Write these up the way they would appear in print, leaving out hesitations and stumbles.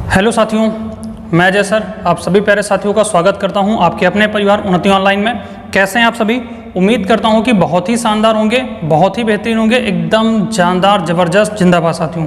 Hello साथियों, मैं जय सर आप सभी प्यारे साथियों का स्वागत करता हूं आपके अपने परिवार उन्नति ऑनलाइन में। कैसे हैं आप सभी? उम्मीद करता हूं कि बहुत ही शानदार होंगे, बहुत ही बेहतरीन होंगे, एकदम जानदार ज़बरदस्त जिंदाबाद साथियों।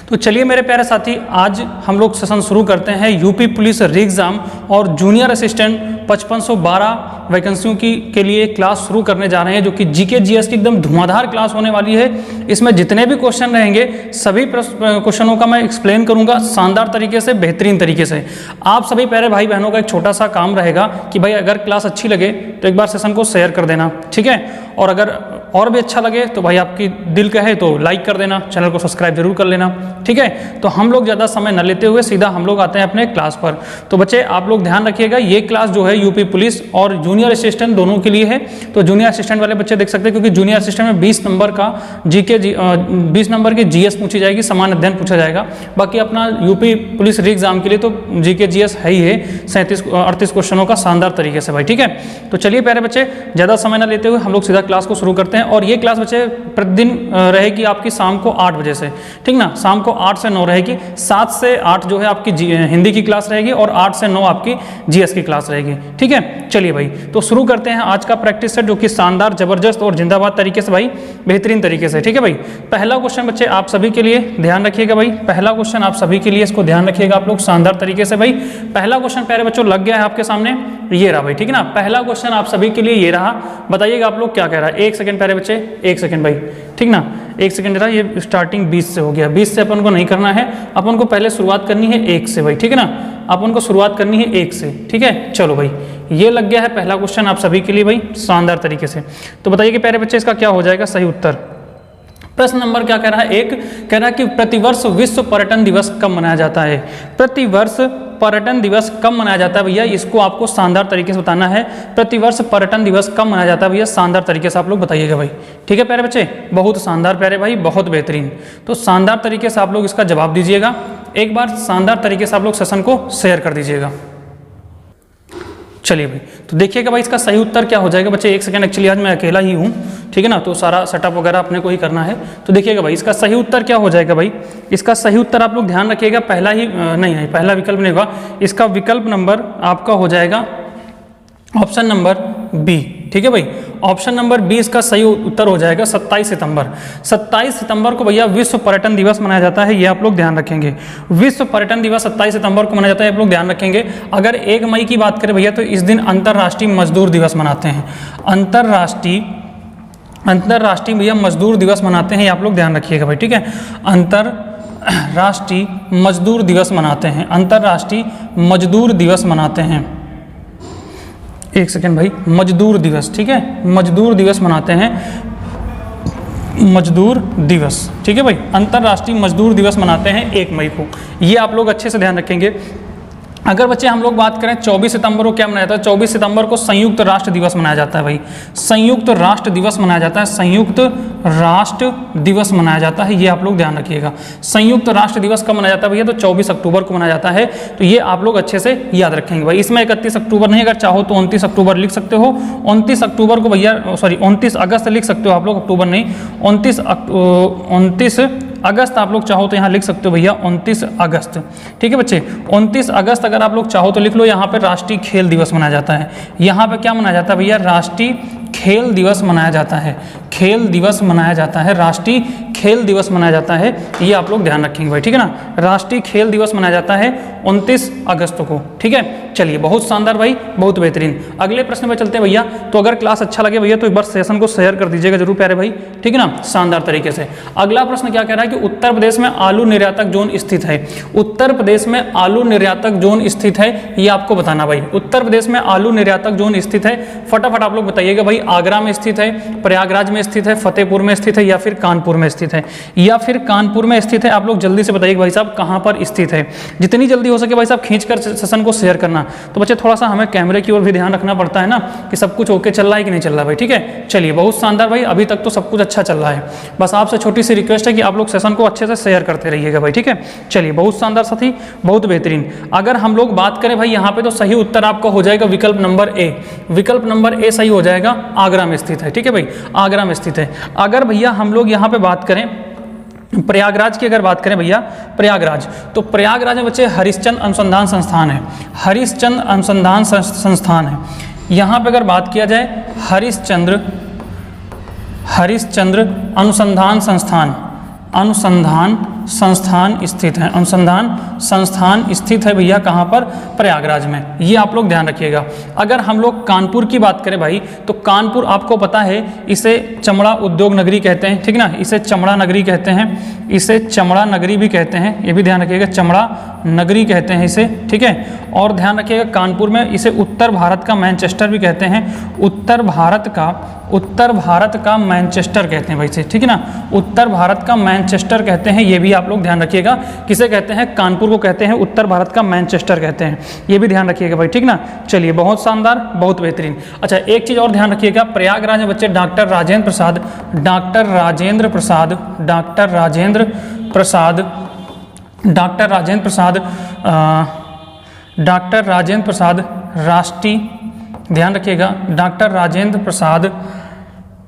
तो चलिए मेरे प्यारे साथी, आज हम लोग सेशन शुरू करते हैं यूपी पुलिस री एग्ज़ाम और जूनियर असिस्टेंट 5512 वैकेंसियों के लिए क्लास शुरू करने जा रहे हैं, जो कि जीके जीएस की एकदम धुआंधार क्लास होने वाली है। इसमें जितने भी क्वेश्चन रहेंगे सभी क्वेश्चनों का मैं एक्सप्लेन करूंगा शानदार तरीके से, बेहतरीन तरीके से। आप सभी प्यारे भाई बहनों का एक छोटा सा काम रहेगा कि भाई अगर क्लास अच्छी लगे तो एक बार सेशन को शेयर कर देना, ठीक है। और अगर और भी अच्छा लगे तो भाई आपकी दिल कहे तो लाइक कर देना, चैनल को सब्सक्राइब जरूर कर लेना, ठीक है। तो हम लोग ज़्यादा समय न लेते हुए सीधा हम लोग आते हैं अपने क्लास पर। तो बच्चे आप लोग ध्यान रखिएगा, ये क्लास जो है यूपी पुलिस और जूनियर असिस्टेंट दोनों के लिए है। तो जूनियर असिस्टेंट वाले बच्चे देख सकते हैं, क्योंकि जूनियर असिस्टेंट में 20 नंबर का जीके 20 नंबर की जीएस पूछी जाएगी, सामान्य अध्ययन पूछा जाएगा। बाकी अपना यूपी पुलिस री एग्जाम के लिए तो जीके जीएस है ही है, 37-38 क्वेश्चनों का शानदार तरीके से भाई, ठीक है। तो चलिए प्यारे बच्चे, ज़्यादा समय न लेते हुए हम लोग सीधा क्लास को शुरू करते हैं। और ये क्लास बच्चे प्रतिदिन रहेगी आपकी शाम को 8 बजे से, ठीक ना। शाम को 8 से 9 रहेगी, 7 से 8 जो है आपकी हिंदी की क्लास रहेगी और 8 से 9 आपकी जीएस की क्लास रहेगी, ठीक है। चलिए भाई, तो शुरू करते हैं आज का प्रैक्टिस सेट, जो कि शानदार जबरदस्त और जिंदाबाद तरीके से भाई, बेहतरीन तरीके से, ठीक है भाई। पहला क्वेश्चन बच्चे आप सभी के लिए ध्यान रखिएगा भाई, पहला क्वेश्चन आप सभी के लिए, इसको ध्यान रखिएगा आप लोग शानदार तरीके से भाई। पहला क्वेश्चन प्यारे बच्चों लग गया है आपके सामने, ये रहा भाई, ठीक है ना। पहला क्वेश्चन आप सभी के लिए ये रहा, बताइएगा आप लोग क्या कह रहा है। 1 सेकंड प्यारे बच्चे, 1 सेकंड भाई, ठीक ना। 1 सेकंड रहा, ये स्टार्टिंग 20 से हो गया, 20 से अपन को नहीं करना है, अपन को पहले शुरुआत करनी है 1 से भाई, ठीक है ना। अपन को शुरुआत करनी है 1 से, ठीक है। चलो भाई, ये लग गया है पहला क्वेश्चन आप सभी के लिए भाई, शानदार तरीके से। तो बताइए कि प्यारे बच्चे इसका क्या हो जाएगा सही उत्तर। प्रश्न नंबर क्या कह रहा है? 1 कह रहा है कि प्रतिवर्ष विश्व पर्यटन दिवस कब मनाया जाता है। प्रतिवर्ष पर्यटन दिवस कब मनाया जाता है भैया, इसको आपको शानदार तरीके से बताना है। प्रतिवर्ष पर्यटन दिवस कब मनाया जाता है भैया, शानदार तरीके से आप लोग बताइएगा भाई, ठीक है प्यारे बच्चे। बहुत शानदार प्यारे भाई, बहुत बेहतरीन। तो शानदार तरीके से आप लोग इसका जवाब दीजिएगा। एक बार शानदार तरीके से आप लोग सेशन को शेयर कर दीजिएगा। चलिए भाई, तो देखिएगा भाई इसका सही उत्तर क्या हो जाएगा बच्चे। 1 सेकंड, एक्चुअली आज मैं अकेला ही हूँ, ठीक है ना, तो सारा सेटअप वगैरह अपने को ही करना है। तो देखिएगा भाई इसका सही उत्तर क्या हो जाएगा भाई। इसका सही उत्तर आप लोग ध्यान रखिएगा, पहला ही नहीं, पहला विकल्प नहीं होगा, इसका विकल्प नंबर आपका हो जाएगा ऑप्शन नंबर बी, ठीक है भाई। ऑप्शन नंबर बी इसका सही उत्तर हो जाएगा 27 सितंबर। 27 सितंबर को भैया विश्व पर्यटन दिवस मनाया जाता है, ये आप लोग ध्यान रखेंगे। विश्व पर्यटन दिवस 27 सितंबर को मनाया जाता है, आप लोग ध्यान रखेंगे। अगर 1 मई की बात करें भैया, तो इस दिन अंतर्राष्ट्रीय मजदूर दिवस मनाते हैं। अंतर्राष्ट्रीय भैया मजदूर दिवस मनाते हैं, ये आप लोग ध्यान रखिएगा भाई, ठीक है। अंतर्राष्ट्रीय मजदूर दिवस मनाते हैं, अंतर्राष्ट्रीय मजदूर दिवस मनाते हैं। 1 सेकेंड भाई, मजदूर दिवस, ठीक है, मजदूर दिवस मनाते हैं, मजदूर दिवस, ठीक है भाई। अंतर्राष्ट्रीय मजदूर दिवस मनाते हैं 1 मई को, ये आप लोग अच्छे से ध्यान रखेंगे। अगर बच्चे हम लोग बात करें 24 सितंबर को क्या मनाया जाता है, 24 सितंबर को संयुक्त राष्ट्र दिवस मनाया जाता है भाई, संयुक्त राष्ट्र दिवस मनाया जाता है, संयुक्त राष्ट्र दिवस मनाया जाता है, ये आप लोग ध्यान रखिएगा। संयुक्त राष्ट्र दिवस कब मनाया जाता है भैया, तो 24 अक्टूबर को मनाया जाता है, तो ये आप लोग अच्छे से याद रखेंगे भाई। इसमें 31 अक्टूबर नहीं, अगर चाहो तो 29 अक्टूबर लिख सकते हो। 29 अक्टूबर को भैया, सॉरी 29 अगस्त लिख सकते हो आप लोग, अक्टूबर नहीं, 29 अगस्त आप लोग चाहो तो यहाँ लिख सकते हो भैया, 29 अगस्त, ठीक है बच्चे। 29 अगस्त अगर आप लोग चाहो तो लिख लो। यहाँ पे राष्ट्रीय खेल दिवस मनाया जाता है, यहाँ पे क्या मनाया जाता है भैया, राष्ट्रीय खेल दिवस मनाया जाता है, खेल दिवस मनाया जाता है, राष्ट्रीय खेल दिवस मनाया जाता है, ये आप लोग ध्यान रखेंगे भाई, ठीक है ना। राष्ट्रीय खेल दिवस मनाया जाता है 29 अगस्त को, ठीक है। चलिए बहुत शानदार भाई, बहुत बेहतरीन। अगले प्रश्न में चलते हैं भैया। तो अगर क्लास अच्छा लगे भैया तो एक बार सेशन को शेयर कर दीजिएगा जरूर प्यारे भाई, ठीक है ना, शानदार तरीके से। अगला प्रश्न क्या कह रहा है कि उत्तर प्रदेश में आलू निर्यातक जोन स्थित है। उत्तर प्रदेश में आलू निर्यातक जोन स्थित है, ये आपको बताना भाई। उत्तर प्रदेश में आलू निर्यातक जोन स्थित है, फटाफट आप लोग बताइएगा भाई। आगरा में स्थित है, प्रयागराज में स्थित है, फतेहपुर में स्थित है, या फिर कानपुर में स्थित है, या फिर कानपुर में स्थित है। आप लोग जल्दी से बताइएगा भाई साहब कहाँ पर स्थित है। जितनी जल्दी हो सके भाई साहब खींचकर सेशन को शेयर करना। तो बच्चे थोड़ा सा हमें कैमरे की ओर भी ध्यान रखना पड़ता है ना, कि सब कुछ ओके चल रहा है कि नहीं चल रहा है भाई, ठीक है। चलिए बहुत शानदार भाई, अभी तक तो सब कुछ अच्छा चल रहा है। बस आपसे छोटी सी रिक्वेस्ट है कि आप लोग सेशन को अच्छे से शेयर करते रहिएगा भाई, ठीक है। चलिए बहुत शानदार साथी, बहुत बेहतरीन। अगर हम लोग बात करें भाई यहाँ पे, तो सही उत्तर आपका हो जाएगा विकल्प नंबर ए। विकल्प नंबर ए सही हो जाएगा, आगरा में स्थित है, ठीक है भाई, आगरा में स्थित है। अगर भैया हम लोग यहाँ पे बात करें प्रयागराज की अगर बात करें भैया, प्रयागराज, तो प्रयागराज में बच्चे हरिश्चंद्र अनुसंधान संस्थान है, हरिश्चंद्र अनुसंधान संस्थान है। यहाँ पे अगर बात किया जाए हरिश्चंद्र अनुसंधान संस्थान स्थित है, अनुसंधान संस्थान स्थित है भैया कहाँ पर, प्रयागराज में। ये आप लोग ध्यान रखिएगा। अगर हम लोग कानपुर की बात करें भाई, तो कानपुर आपको पता है इसे चमड़ा उद्योग नगरी कहते हैं, ठीक ना, इसे चमड़ा नगरी कहते हैं, इसे चमड़ा नगरी भी कहते हैं, ये भी ध्यान रखिएगा, चमड़ा नगरी कहते हैं इसे, ठीक है। और ध्यान रखिएगा कानपुर में इसे उत्तर भारत का मैनचेस्टर भी कहते हैं, उत्तर भारत का मैनचेस्टर कहते हैं भाई से, ठीक है ना, उत्तर भारत का मैनचेस्टर कहते हैं। ये भी आप लोग ध्यान रखिएगा, किसे कहते हैं, कानपुर को कहते हैं उत्तर भारत का मैनचेस्टर कहते हैं, ये भी ध्यान रखिएगा भाई, ठीक ना। चलिए, बहुत शानदार, बहुत बेहतरीन। अच्छा, एक चीज़ और ध्यान रखिएगा, प्रयागराज में बच्चे डॉक्टर राजेंद्र प्रसाद राष्ट्रीय, ध्यान रखिएगा, डॉक्टर राजेंद्र प्रसाद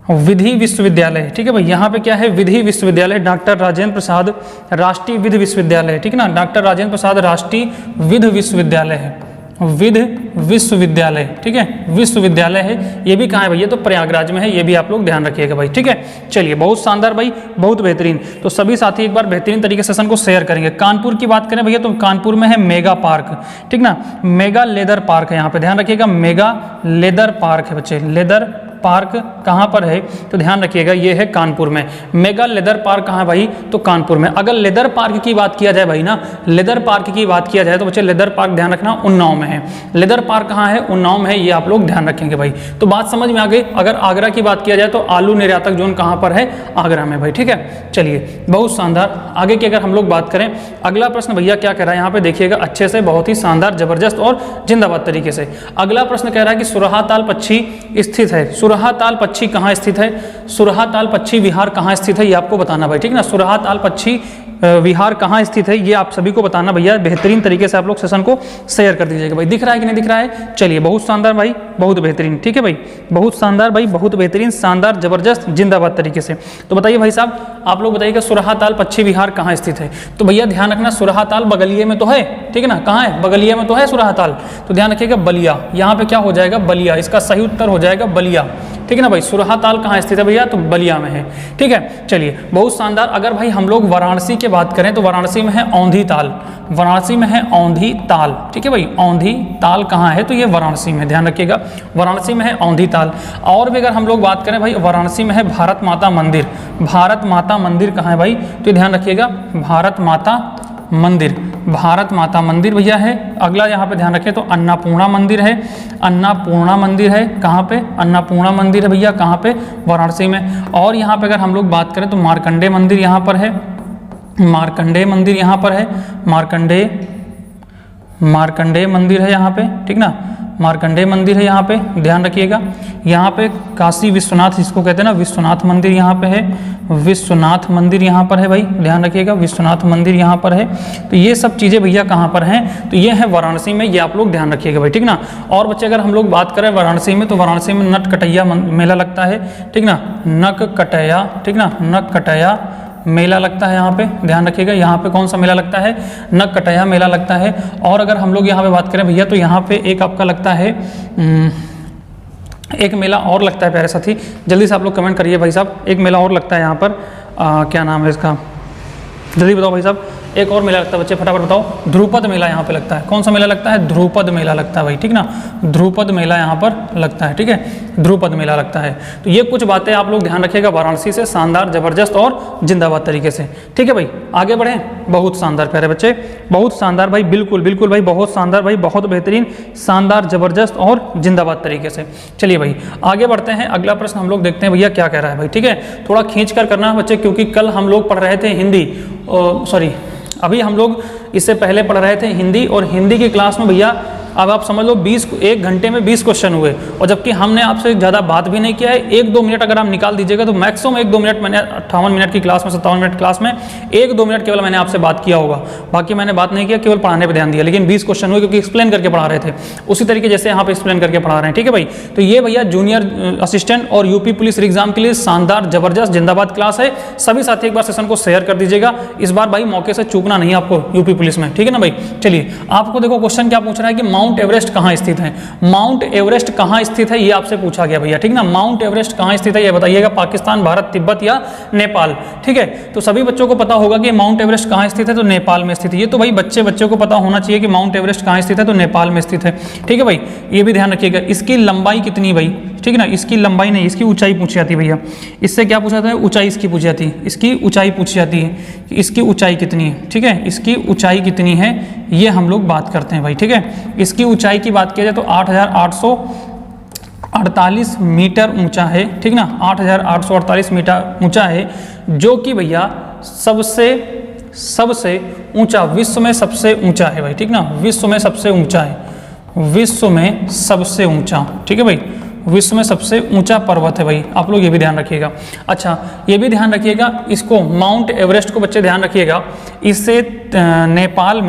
विधि विश्वविद्यालय, ठीक है भाई। यहाँ पे क्या है, विधि विश्वविद्यालय, डॉक्टर राजेंद्र प्रसाद राष्ट्रीय विधि विश्वविद्यालय, ठीक है ना, डॉक्टर राजेंद्र प्रसाद राष्ट्रीय विधि विश्वविद्यालय है, विधि विश्वविद्यालय, ठीक है, विश्वविद्यालय है। ये भी कहाँ है भैया, तो प्रयागराज में है, ये भी आप लोग ध्यान रखिएगा भाई, ठीक है। चलिए, बहुत शानदार भाई, बहुत बेहतरीन। तो सभी साथी एक बार बेहतरीन तरीके से सेशन को शेयर करेंगे। कानपुर की बात करें भैया, तो कानपुर में है मेगा पार्क, ठीक ना, मेगा लेदर पार्क है, यहाँ पे ध्यान रखिएगा, मेगा लेदर पार्क है बच्चे, लेदर पार्क कहाँ पर है, तो ध्यान रखिएगा ये है कानपुर में। मेगा लेदर पार्क कहाँ है भाई, तो कानपुर में। अगर लेदर पार्क की बात किया जाए भाई ना, लेदर पार्क की बात किया जाए तो बच्चे लेदर पार्क ध्यान रखना उन्नाव में है, लेदर पार्क कहाँ है, उन्नाव में है, ये आप लोग ध्यान रखेंगे भाई। तो बात समझ में आ गई। अगर आगरा की बात किया जाए तो आलू निर्यातक जोन कहाँ पर है, आगरा में भाई, ठीक है। चलिए, बहुत शानदार। आगे की अगर हम लोग बात करें, अगला प्रश्न भैया क्या कह रहा है, यहाँ पे देखिएगा अच्छे से, बहुत ही शानदार, जबरदस्त और जिंदाबाद तरीके से। अगला प्रश्न कह रहा है कि सुरहाताल पक्षी स्थित है, सुरहाताल पक्षी कहाँ स्थित है, सुरहाताल पक्षी विहार कहाँ स्थित है, ये आपको बताना भाई, ठीक ना। सुरहाताल पक्षी विहार कहाँ स्थित है, ये आप सभी को बताना भैया। बेहतरीन तरीके से आप लोग सेशन को शेयर कर दीजिएगा भाई। दिख रहा है कि नहीं दिख रहा है? चलिए, बहुत शानदार भाई, बहुत बेहतरीन, ठीक है भाई, बहुत शानदार भाई, बहुत बेहतरीन, शानदार, जबरदस्त, जिंदाबाद तरीके से। तो बताइए भाई साहब, आप लोग बताइएगा सुरहाताल पक्षी विहार कहाँ स्थित है। तो भैया ध्यान रखना, सुरहाताल बगलिए में तो है, ठीक है ना, कहाँ है, बगलिया में तो है सुरहाताल। तो ध्यान रखिएगा बलिया, यहाँ पे क्या हो जाएगा, बलिया, इसका सही उत्तर हो जाएगा बलिया, ठीक है ना भाई। सुरहाताल कहाँ स्थित है भैया, तो बलिया में है, ठीक है। चलिए, बहुत शानदार। अगर भाई हम लोग वाराणसी की बात करें तो वाराणसी में है औंधी ताल, वाराणसी में है औंधी ताल, ठीक है भाई। औंधी ताल कहाँ है, तो ये वाराणसी में, ध्यान रखिएगा, वाराणसी में है औंधी ताल। और भी अगर हम लोग बात करें भाई, वाराणसी में है भारत माता मंदिर, भारत माता मंदिर कहाँ है भाई, तो ध्यान रखिएगा, भारत माता मंदिर, भारत माता मंदिर भैया है। अगला यहाँ पे ध्यान रखें तो अन्नपूर्णा मंदिर है, अन्नपूर्णा मंदिर है, कहाँ पे, अन्नपूर्णा मंदिर है भैया, कहाँ पे, वाराणसी में। और यहाँ पे अगर हम लोग बात करें तो मार्कंडेय मंदिर यहाँ पर है, मार्कंडेय मंदिर यहाँ पर है, मार्कंडेय मंदिर है यहाँ पे, ठीक ना, मार्कंडेय मंदिर है यहाँ पे, ध्यान रखिएगा। यहाँ पे काशी विश्वनाथ इसको कहते हैं ना, विश्वनाथ मंदिर यहाँ पे है, विश्वनाथ मंदिर यहाँ पर है भाई, ध्यान रखिएगा, विश्वनाथ मंदिर यहाँ पर है। तो ये सब चीज़ें भैया कहाँ पर हैं, तो ये है वाराणसी में, ये आप लोग ध्यान रखिएगा भाई, ठीक ना। और बच्चे अगर हम लोग बात करें वाराणसी में, तो वाराणसी में नटकटैया मेला लगता है, ठीक ना, नककटैया, ठीक ना, नककटैया मेला लगता है यहाँ पे, ध्यान रखिएगा। यहाँ पे कौन सा मेला लगता है, नककटैया मेला लगता है। और अगर हम लोग यहाँ पे बात करें भैया, तो यहाँ पे एक आपका लगता है, एक मेला और लगता है प्यारे साथी, जल्दी से आप लोग कमेंट करिए भाई साहब। एक मेला और लगता है यहाँ पर, क्या नाम है इसका, जल्दी बताओ भाई साहब। एक और मेला लगता है बच्चे, फटाफट बताओ। ध्रुपद मेला यहाँ पे लगता है, कौन सा मेला लगता है, ध्रुपद मेला लगता है भाई, ठीक ना, ध्रुपद मेला यहाँ पर लगता है, ठीक है, ध्रुपद मेला लगता है। तो ये कुछ बातें आप लोग ध्यान रखिएगा वाराणसी से, शानदार, जबरदस्त और जिंदाबाद तरीके से, ठीक है भाई। आगे बढ़ें, बहुत शानदार प्यारे बच्चे, बहुत शानदार भाई, बिल्कुल बिल्कुल भाई, बहुत शानदार भाई, बहुत बेहतरीन, शानदार, जबरदस्त और जिंदाबाद तरीके से। चलिए भाई, आगे बढ़ते हैं। अगला प्रश्न हम लोग देखते हैं भैया क्या कह रहा है भाई, ठीक है। थोड़ा खींच कर करना है बच्चे, क्योंकि कल हम लोग पढ़ रहे थे हिंदी, अभी हम लोग इससे पहले पढ़ रहे थे हिंदी, और हिंदी की क्लास में भैया अब आप समझ लो 1 घंटे में 20 क्वेश्चन हुए, और जबकि हमने आपसे ज़्यादा बात भी नहीं किया है। 1-2 मिनट अगर आप निकाल दीजिएगा तो मैक्सिमम 1-2 मिनट, मैंने 58 मिनट की क्लास में 57 मिनट क्लास में 1-2 मिनट केवल मैंने आपसे बात किया होगा, बाकी मैंने बात नहीं किया, केवल पढ़ाने पर ध्यान दिया। लेकिन 20 क्वेश्चन हुए क्योंकि एक्सप्लेन करके पढ़ा रहे थे, उसी तरीके जैसे यहाँ पे एक्सप्लेन करके पढ़ा रहे हैं। ठीक है भाई, तो ये भैया जूनियर असिस्टेंट और यूपी पुलिस एग्जाम के लिए शानदार जबरदस्त जिंदाबाद क्लास है। सभी साथी एक बार सेशन को शेयर कर दीजिएगा, इस बार भाई मौके से चूकना नहीं आपको यूपी पुलिस में, ठीक है ना भाई। चलिए आपको देखो क्वेश्चन क्या पूछ रहा है कि माउंट एवरेस्ट कहाँ स्थित है। माउंट एवरेस्ट कहाँ स्थित है ये आपसे पूछा गया भैया, ठीक ना। माउंट एवरेस्ट कहाँ स्थित है ये बताइएगा, पाकिस्तान, भारत, तिब्बत या नेपाल। ठीक है, तो सभी बच्चों को पता होगा कि माउंट एवरेस्ट कहाँ स्थित है, तो नेपाल में स्थित है। ये तो भाई बच्चे को पता होना चाहिए कि माउंट एवरेस्ट कहाँ स्थित है, तो नेपाल में स्थित है। ठीक है भाई, ये भी ध्यान रखिएगा। इसकी लंबाई कितनी भाई, ठीक है ना, इसकी लंबाई नहीं, इसकी ऊंचाई पूछी जाती है भैया। इससे क्या पूछा जाता है, ऊंचाई इसकी पूछी जाती है, इसकी ऊंचाई पूछी जाती है कि इसकी ऊंचाई कितनी है। ठीक है, इसकी ऊंचाई कितनी है ये हम लोग बात करते हैं भाई। ठीक है, इसकी ऊंचाई की बात किया जाए तो 8,848 मीटर ऊंचा है। ठीक ना, 8,848 मीटर ऊंचा है, जो कि भैया सबसे ऊंचा, विश्व में सबसे ऊंचा है भाई। ठीक ना, विश्व में सबसे ऊंचा है, विश्व में सबसे ऊंचा। ठीक है भाई, विश्व में सबसे ऊंचा पर्वत है भाई, आप लोग ये भी ध्यान रखिएगा। अच्छा, ये भी ध्यान रखिएगा, इसको माउंट एवरेस्ट को बच्चे ध्यान रखिएगा, इससे नेपाल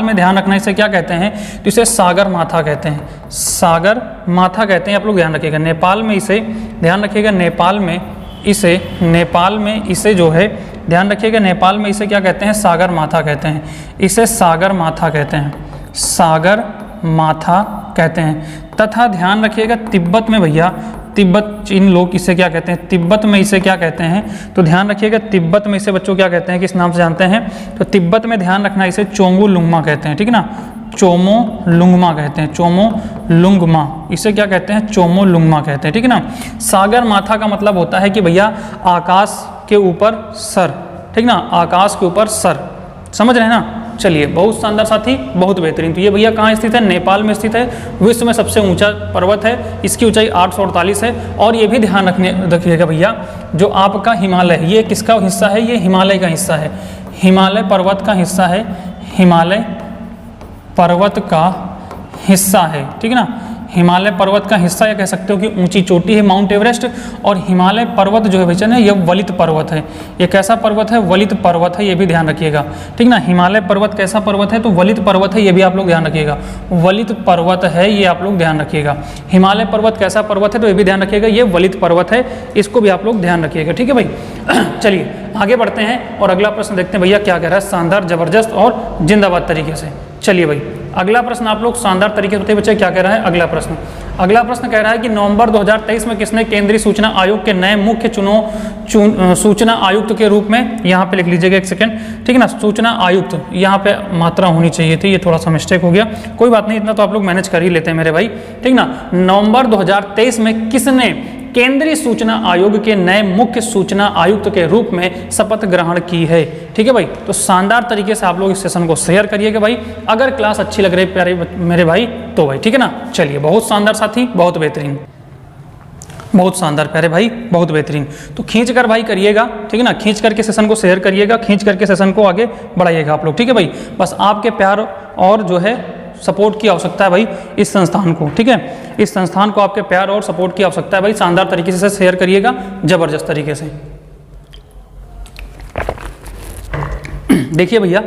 में ध्यान रखना, इसे क्या कहते हैं, तो इसे सागर माथा कहते हैं, सागर माथा कहते हैं। आप लोग ध्यान रखिएगा, नेपाल में इसे ध्यान रखिएगा, नेपाल में इसे जो है ध्यान रखिएगा, नेपाल में इसे क्या कहते हैं, सागर माथा कहते हैं, इसे सागर माथा कहते हैं, सागर माथा कहते हैं। तथा ध्यान रखिएगा तिब्बत में भैया, तिब्बत चीन लोग इसे क्या कहते हैं, तिब्बत में इसे क्या कहते हैं, तो ध्यान रखिएगा तिब्बत में इसे बच्चों क्या कहते हैं, किस नाम से जानते हैं, तो तिब्बत में ध्यान रखना इसे चोमो लुंगमा कहते हैं। ठीक है ना, चोमो लुंगमा कहते हैं, चोमो लुंगमा, इसे क्या कहते हैं, चोमो लुंगमा कहते हैं। ठीक है ना, सागर माथा का मतलब होता है कि भैया आकाश के ऊपर सर। ठीक ना, आकाश के ऊपर सर, समझ रहे हैं ना। चलिए, बहुत शानदार साथी, बहुत बेहतरीन। तो ये भैया कहाँ स्थित है, नेपाल में स्थित है, विश्व में सबसे ऊंचा पर्वत है, इसकी ऊंचाई 848 है। और ये भी ध्यान रखिएगा भैया, जो आपका हिमालय, ये किसका हिस्सा है, ये हिमालय का हिस्सा है, हिमालय पर्वत का हिस्सा है, हिमालय पर्वत का हिस्सा है। ठीक है ना, हिमालय पर्वत का हिस्सा, या कह सकते हो कि ऊंची चोटी है माउंट एवरेस्ट। और हिमालय पर्वत जो है भैया ना, यह वलित पर्वत है। ये कैसा पर्वत है, वलित पर्वत है, ये भी ध्यान रखिएगा। ठीक ना, हिमालय पर्वत कैसा पर्वत है, तो वलित पर्वत है, ये भी आप लोग ध्यान रखिएगा, वलित पर्वत है, ये आप लोग ध्यान रखिएगा। हिमालय पर्वत कैसा पर्वत है, तो ये भी ध्यान रखिएगा, ये वलित पर्वत है, इसको भी आप लोग ध्यान रखिएगा। ठीक है भाई, चलिए आगे बढ़ते हैं और अगला प्रश्न देखते हैं भैया क्या कह रहा है, शानदार, जबरदस्त और जिंदाबाद तरीके से। चलिए भाई, अगला प्रश्न आप लोग शानदार तरीके से बच्चे क्या कह रहा है, अगला प्रश्न कह रहा है कि नवंबर 2023 में किसने केंद्रीय सूचना आयोग के नए मुख्य सूचना आयुक्त के रूप में, यहाँ पे लिख लीजिएगा एक सेकंड, ठीक है ना, सूचना आयुक्त, यहाँ पे मात्रा होनी चाहिए थी, ये थोड़ा सा मिस्टेक हो गया, कोई बात नहीं, इतना तो आप लोग मैनेज कर ही लेते हैं मेरे भाई। ठीक ना, नवंबर 2023 में किसने केंद्रीय सूचना आयोग के नए मुख्य सूचना आयुक्त के रूप में शपथ ग्रहण की है। ठीक है भाई, तो शानदार तरीके से आप लोग इस सेशन को शेयर करिएगा भाई, अगर क्लास अच्छी लग रही है प्यारे मेरे भाई तो भाई। ठीक है ना, चलिए, बहुत शानदार साथी, बहुत बेहतरीन, बहुत शानदार प्यारे भाई, बहुत बेहतरीन। तो खींच कर भाई करिएगा, ठीक है ना, खींच करके सेशन को शेयर करिएगा, खींच करके सेशन को आगे बढ़ाइएगा आप लोग। ठीक है भाई, बस आपके प्यार और जो है सपोर्ट की आवश्यकता है भाई इस संस्थान को। ठीक है, इस संस्थान को आपके प्यार और सपोर्ट की आवश्यकता है भाई, शानदार तरीके से शेयर करिएगा, जबरदस्त तरीके से। देखिए भैया,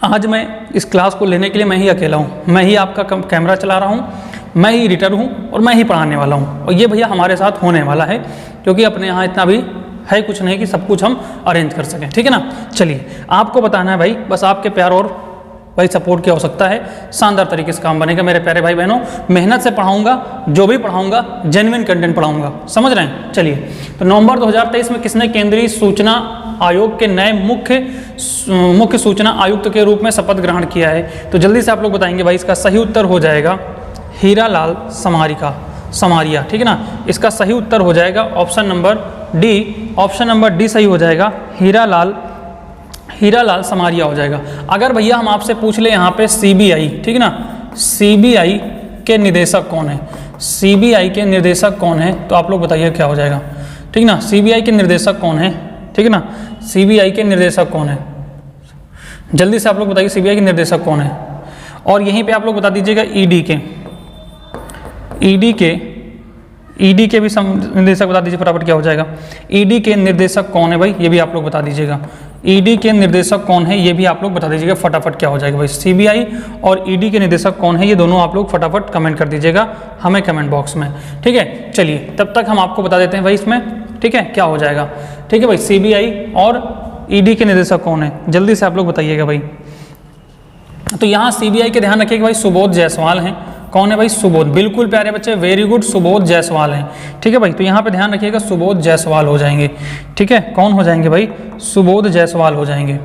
आज मैं इस क्लास को लेने के लिए मैं ही अकेला हूँ, मैं ही आपका कैमरा चला रहा हूँ, मैं ही एडिटर हूँ और मैं ही पढ़ाने वाला हूँ। और ये भैया हमारे साथ होने वाला है, क्योंकि अपने यहाँ इतना भी है कुछ नहीं कि सब कुछ हम अरेंज कर सकें। ठीक है ना, चलिए, आपको बताना है भाई, बस आपके प्यार और भाई सपोर्ट की आवश्यकता है, शानदार तरीके से काम बनेगा मेरे प्यारे भाई बहनों। मेहनत से पढ़ाऊंगा, जो भी पढ़ाऊंगा जेन्युइन कंटेंट पढ़ाऊंगा, समझ रहे हैं। चलिए, तो नवंबर 2023 में किसने केंद्रीय सूचना आयोग के नए मुख्य सूचना आयुक्त के रूप में शपथ ग्रहण किया है, तो जल्दी से आप लोग बताएंगे भाई। इसका सही उत्तर हो जाएगा हीरालाल समारिया। ठीक है ना, इसका सही उत्तर हो जाएगा ऑप्शन नंबर डी सही हो जाएगा, हीरालाल समारिया हो जाएगा। अगर भैया हम आपसे पूछ ले यहाँ पे सीबीआई, ठीक है ना, सीबीआई के निदेशक कौन है, सीबीआई के निर्देशक कौन है, तो आप लोग बताइए क्या हो जाएगा। ठीक ना, सीबीआई के निर्देशक कौन है, ठीक है ना, सीबीआई के निर्देशक कौन है, जल्दी से आप लोग बताइए सीबीआई के निर्देशक कौन है। और यहीं पे आप लोग बता दीजिएगा ईडी के भी निर्देशक बता दीजिए फटाफट क्या हो जाएगा। ईडी के निर्देशक कौन है भाई, ये भी आप लोग बता दीजिएगा। ईडी के निर्देशक कौन है ये भी आप लोग बता दीजिएगा फटाफट क्या हो जाएगा भाई। सीबीआई और ईडी के निर्देशक कौन है ये दोनों आप लोग फटाफट कमेंट कर दीजिएगा हमें कमेंट बॉक्स में, ठीक है। चलिए तब तक हम आपको बता देते हैं भाई इसमें, ठीक है, क्या हो जाएगा, ठीक है भाई। सीबीआई और ईडी के निर्देशक कौन है, जल्दी से आप लोग बताइएगा भाई। तो यहाँ सीबीआई के ध्यान रखिएगा भाई सुबोध जायसवाल हैं। कौन है भाई, सुबोध, बिल्कुल प्यारे बच्चे, वेरी गुड, सुबोध जायसवाल हैं, ठीक है भाई। तो यहाँ पे ध्यान रखिएगा सुबोध जायसवाल हो जाएंगे, ठीक है। कौन हो जाएंगे भाई, सुबोध जायसवाल हो जाएंगे,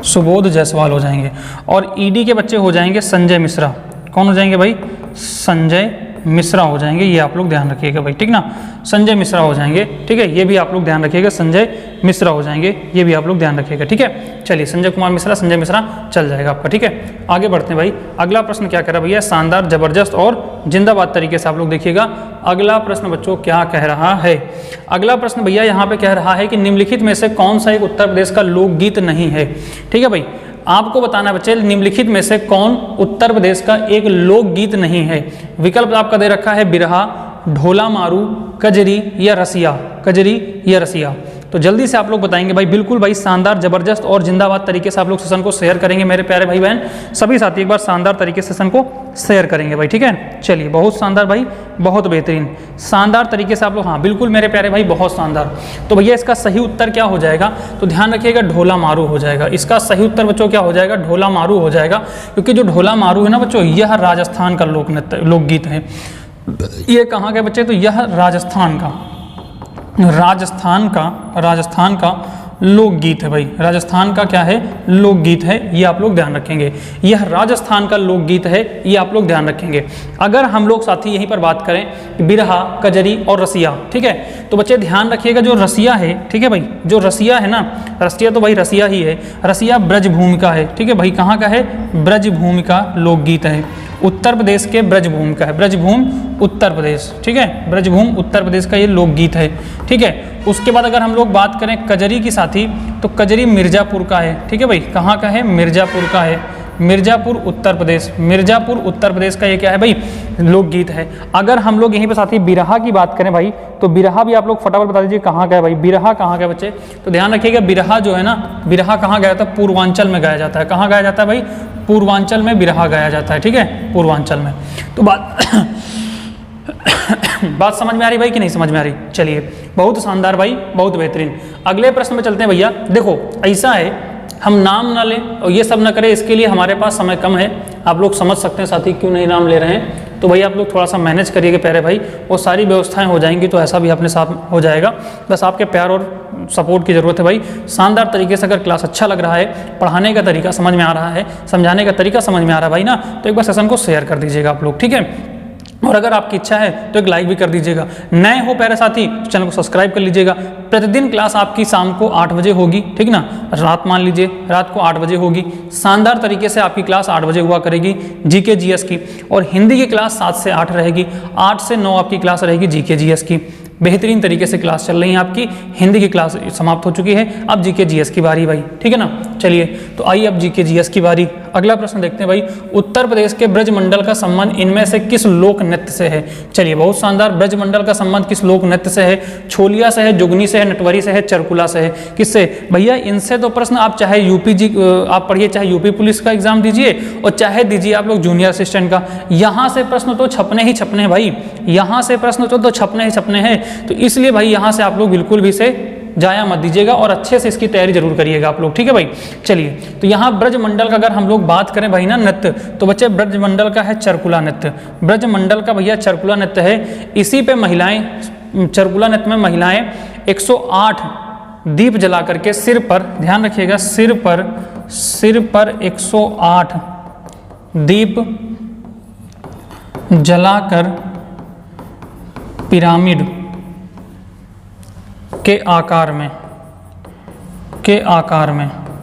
सुबोध जायसवाल हो जाएंगे। और ईडी के बच्चे हो जाएंगे संजय मिश्रा। कौन हो जाएंगे भाई, संजय मिश्रा हो जाएंगे, ये आप लोग ध्यान रखिएगा भाई, ठीक ना, संजय मिश्रा हो जाएंगे, ठीक है। ये भी आप लोग ध्यान रखिएगा, संजय मिश्रा हो जाएंगे, ये भी आप लोग ध्यान रखिएगा, ठीक है। चलिए संजय कुमार मिश्रा, संजय मिश्रा चल जाएगा आपका, ठीक है। आगे बढ़ते हैं भाई। अगला प्रश्न क्या कह रहा है भैया, शानदार, जबरदस्त और जिंदाबाद तरीके से आप लोग देखिएगा। अगला प्रश्न बच्चों क्या कह रहा है, अगला प्रश्न भैया यहाँ पे कह रहा है कि निम्नलिखित में से कौन सा एक उत्तर प्रदेश का लोकगीत नहीं है, ठीक है भाई। आपको बताना है बच्चे निम्नलिखित में से कौन उत्तर प्रदेश का एक लोकगीत नहीं है। विकल्प आपका दे रखा है बिरहा, ढोला मारू, कजरी या रसिया, कजरी या रसिया। तो जल्दी से आप लोग बताएंगे भाई, बिल्कुल भाई शानदार, जबरदस्त और जिंदाबाद तरीके से आप लोग सेशन को शेयर करेंगे मेरे प्यारे भाई बहन। सभी साथी एक बार शानदार तरीके से सेशन को शेयर करेंगे भाई, ठीक है। चलिए बहुत शानदार भाई, बहुत बेहतरीन, शानदार तरीके से आप लोग, हाँ बिल्कुल मेरे प्यारे भाई, बहुत शानदार। तो भैया इसका सही उत्तर क्या हो जाएगा, तो ध्यान रखिएगा ढोला मारू हो जाएगा। इसका सही उत्तर बच्चों क्या हो जाएगा, ढोला मारू हो जाएगा। क्योंकि जो ढोला मारू है ना बच्चों, यह राजस्थान का लोक नृत्य लोकगीत है। ये कहाँ का बच्चे, तो यह राजस्थान का लोकगीत है भाई। राजस्थान का क्या है, लोकगीत है, ये आप लोग ध्यान रखेंगे। यह राजस्थान का लोकगीत है, ये आप लोग ध्यान रखेंगे। अगर हम लोग साथी यहीं पर बात करें बिरहा, कजरी और रसिया, ठीक है, तो बच्चे ध्यान रखिएगा जो रसिया है, ठीक है भाई, जो रसिया है ना, रसिया तो भाई रसिया ही है, रसिया ब्रजभूमि का है, ठीक है भाई। कहाँ का है, ब्रजभूमि का लोकगीत है, उत्तर प्रदेश के ब्रजभूमि का है, ब्रजभूमि उत्तर प्रदेश, ठीक है, ब्रजभूमि उत्तर प्रदेश का ये लोकगीत है, ठीक है। उसके बाद अगर हम लोग बात करें कजरी की साथी, तो कजरी मिर्जापुर का है, ठीक है भाई। कहाँ का है, मिर्जापुर का है, मिर्जापुर उत्तर प्रदेश, मिर्जापुर उत्तर प्रदेश का ये क्या है भाई, लोकगीत है। अगर हम लोग यहीं पे साथी बिरहा की बात करें भाई, तो बिरहा भी आप लोग फटाफट बता दीजिए कहाँ का है भाई, बिरहा कहाँ का है बच्चे। तो ध्यान रखिएगा बिरहा जो है ना, बिरहा कहाँ गाया जाता है, पूर्वांचल में गाया जाता है। कहाँ गाया जाता है भाई, पूर्वांचल में बिरहा गाया जाता है, ठीक है, पूर्वांचल में। तो बात समझ में आ रही भाई कि नहीं समझ में आ रही। चलिए बहुत शानदार भाई, बहुत बेहतरीन। अगले प्रश्न में चलते हैं भैया। देखो ऐसा है, हम नाम ना लें और ये सब ना करें, इसके लिए हमारे पास समय कम है। आप लोग समझ सकते हैं साथी क्यों नहीं नाम ले रहे हैं। तो भाई आप लोग थोड़ा सा मैनेज करिएगा प्यारे भाई, वो सारी व्यवस्थाएं हो जाएंगी तो ऐसा भी अपने साथ हो जाएगा। बस आपके प्यार और सपोर्ट की ज़रूरत है भाई। शानदार तरीके से अगर क्लास अच्छा लग रहा है, पढ़ाने का तरीका समझ में आ रहा है, समझाने का तरीका समझ में आ रहा है भाई ना, तो एक बार सेशन को शेयर कर दीजिएगा आप लोग, ठीक है। और अगर आपकी इच्छा है तो एक लाइक भी कर दीजिएगा। नए हो प्यारे साथी तो चैनल को सब्सक्राइब कर लीजिएगा। प्रतिदिन क्लास आपकी शाम को 8 बजे होगी, ठीक ना, रात मान लीजिए रात को 8 बजे होगी। शानदार तरीके से आपकी क्लास 8 बजे हुआ करेगी जीके जीएस की, और हिंदी की क्लास 7 से 8 रहेगी, 8 से 9 आपकी क्लास रहेगी जीके जीएस की। बेहतरीन तरीके से क्लास चल रही है आपकी। हिंदी की क्लास समाप्त हो चुकी है, अब जीके जीएस की बारी भाई, ठीक है ना। चलिए तो आइए अब जीके जीएस की बारी। अगला प्रश्न देखते हैं भाई, उत्तर प्रदेश के ब्रजमंडल का संबंध इनमें से किस लोक नृत्य से है। चलिए बहुत शानदार, ब्रजमंडल का संबंध किस लोक नृत्य से है, छोलिया से है, जुगनी से है, नटवरी से है, चरकुला से है, किससे भैया। इनसे तो प्रश्न आप चाहे यूपी जी आप पढ़िए, चाहे यूपी पुलिस का एग्जाम दीजिए और चाहे दीजिए आप लोग जूनियर असिस्टेंट का, यहाँ से प्रश्न तो छपने ही छपने हैं भाई, यहाँ से प्रश्न तो छपने ही छपने हैं। तो इसलिए भाई यहाँ से आप लोग बिल्कुल भी से जाया मत दीजिएगा और अच्छे से इसकी तैयारी जरूर करिएगा आप लोग, ठीक है भाई। चलिए तो यहाँ ब्रजमंडल का अगर हम लोग बात करें भाई ना नृत्य, तो बच्चे ब्रजमंडल का है चरकुला नृत्य। ब्रजमंडल का भैया चरकुला नृत्य है। इसी पे महिलाएं, चरकुला नृत्य में महिलाएं 108 दीप जला करके सिर पर, ध्यान रखिएगा, सिर पर 108 दीप जलाकर पिरामिड के आकार में,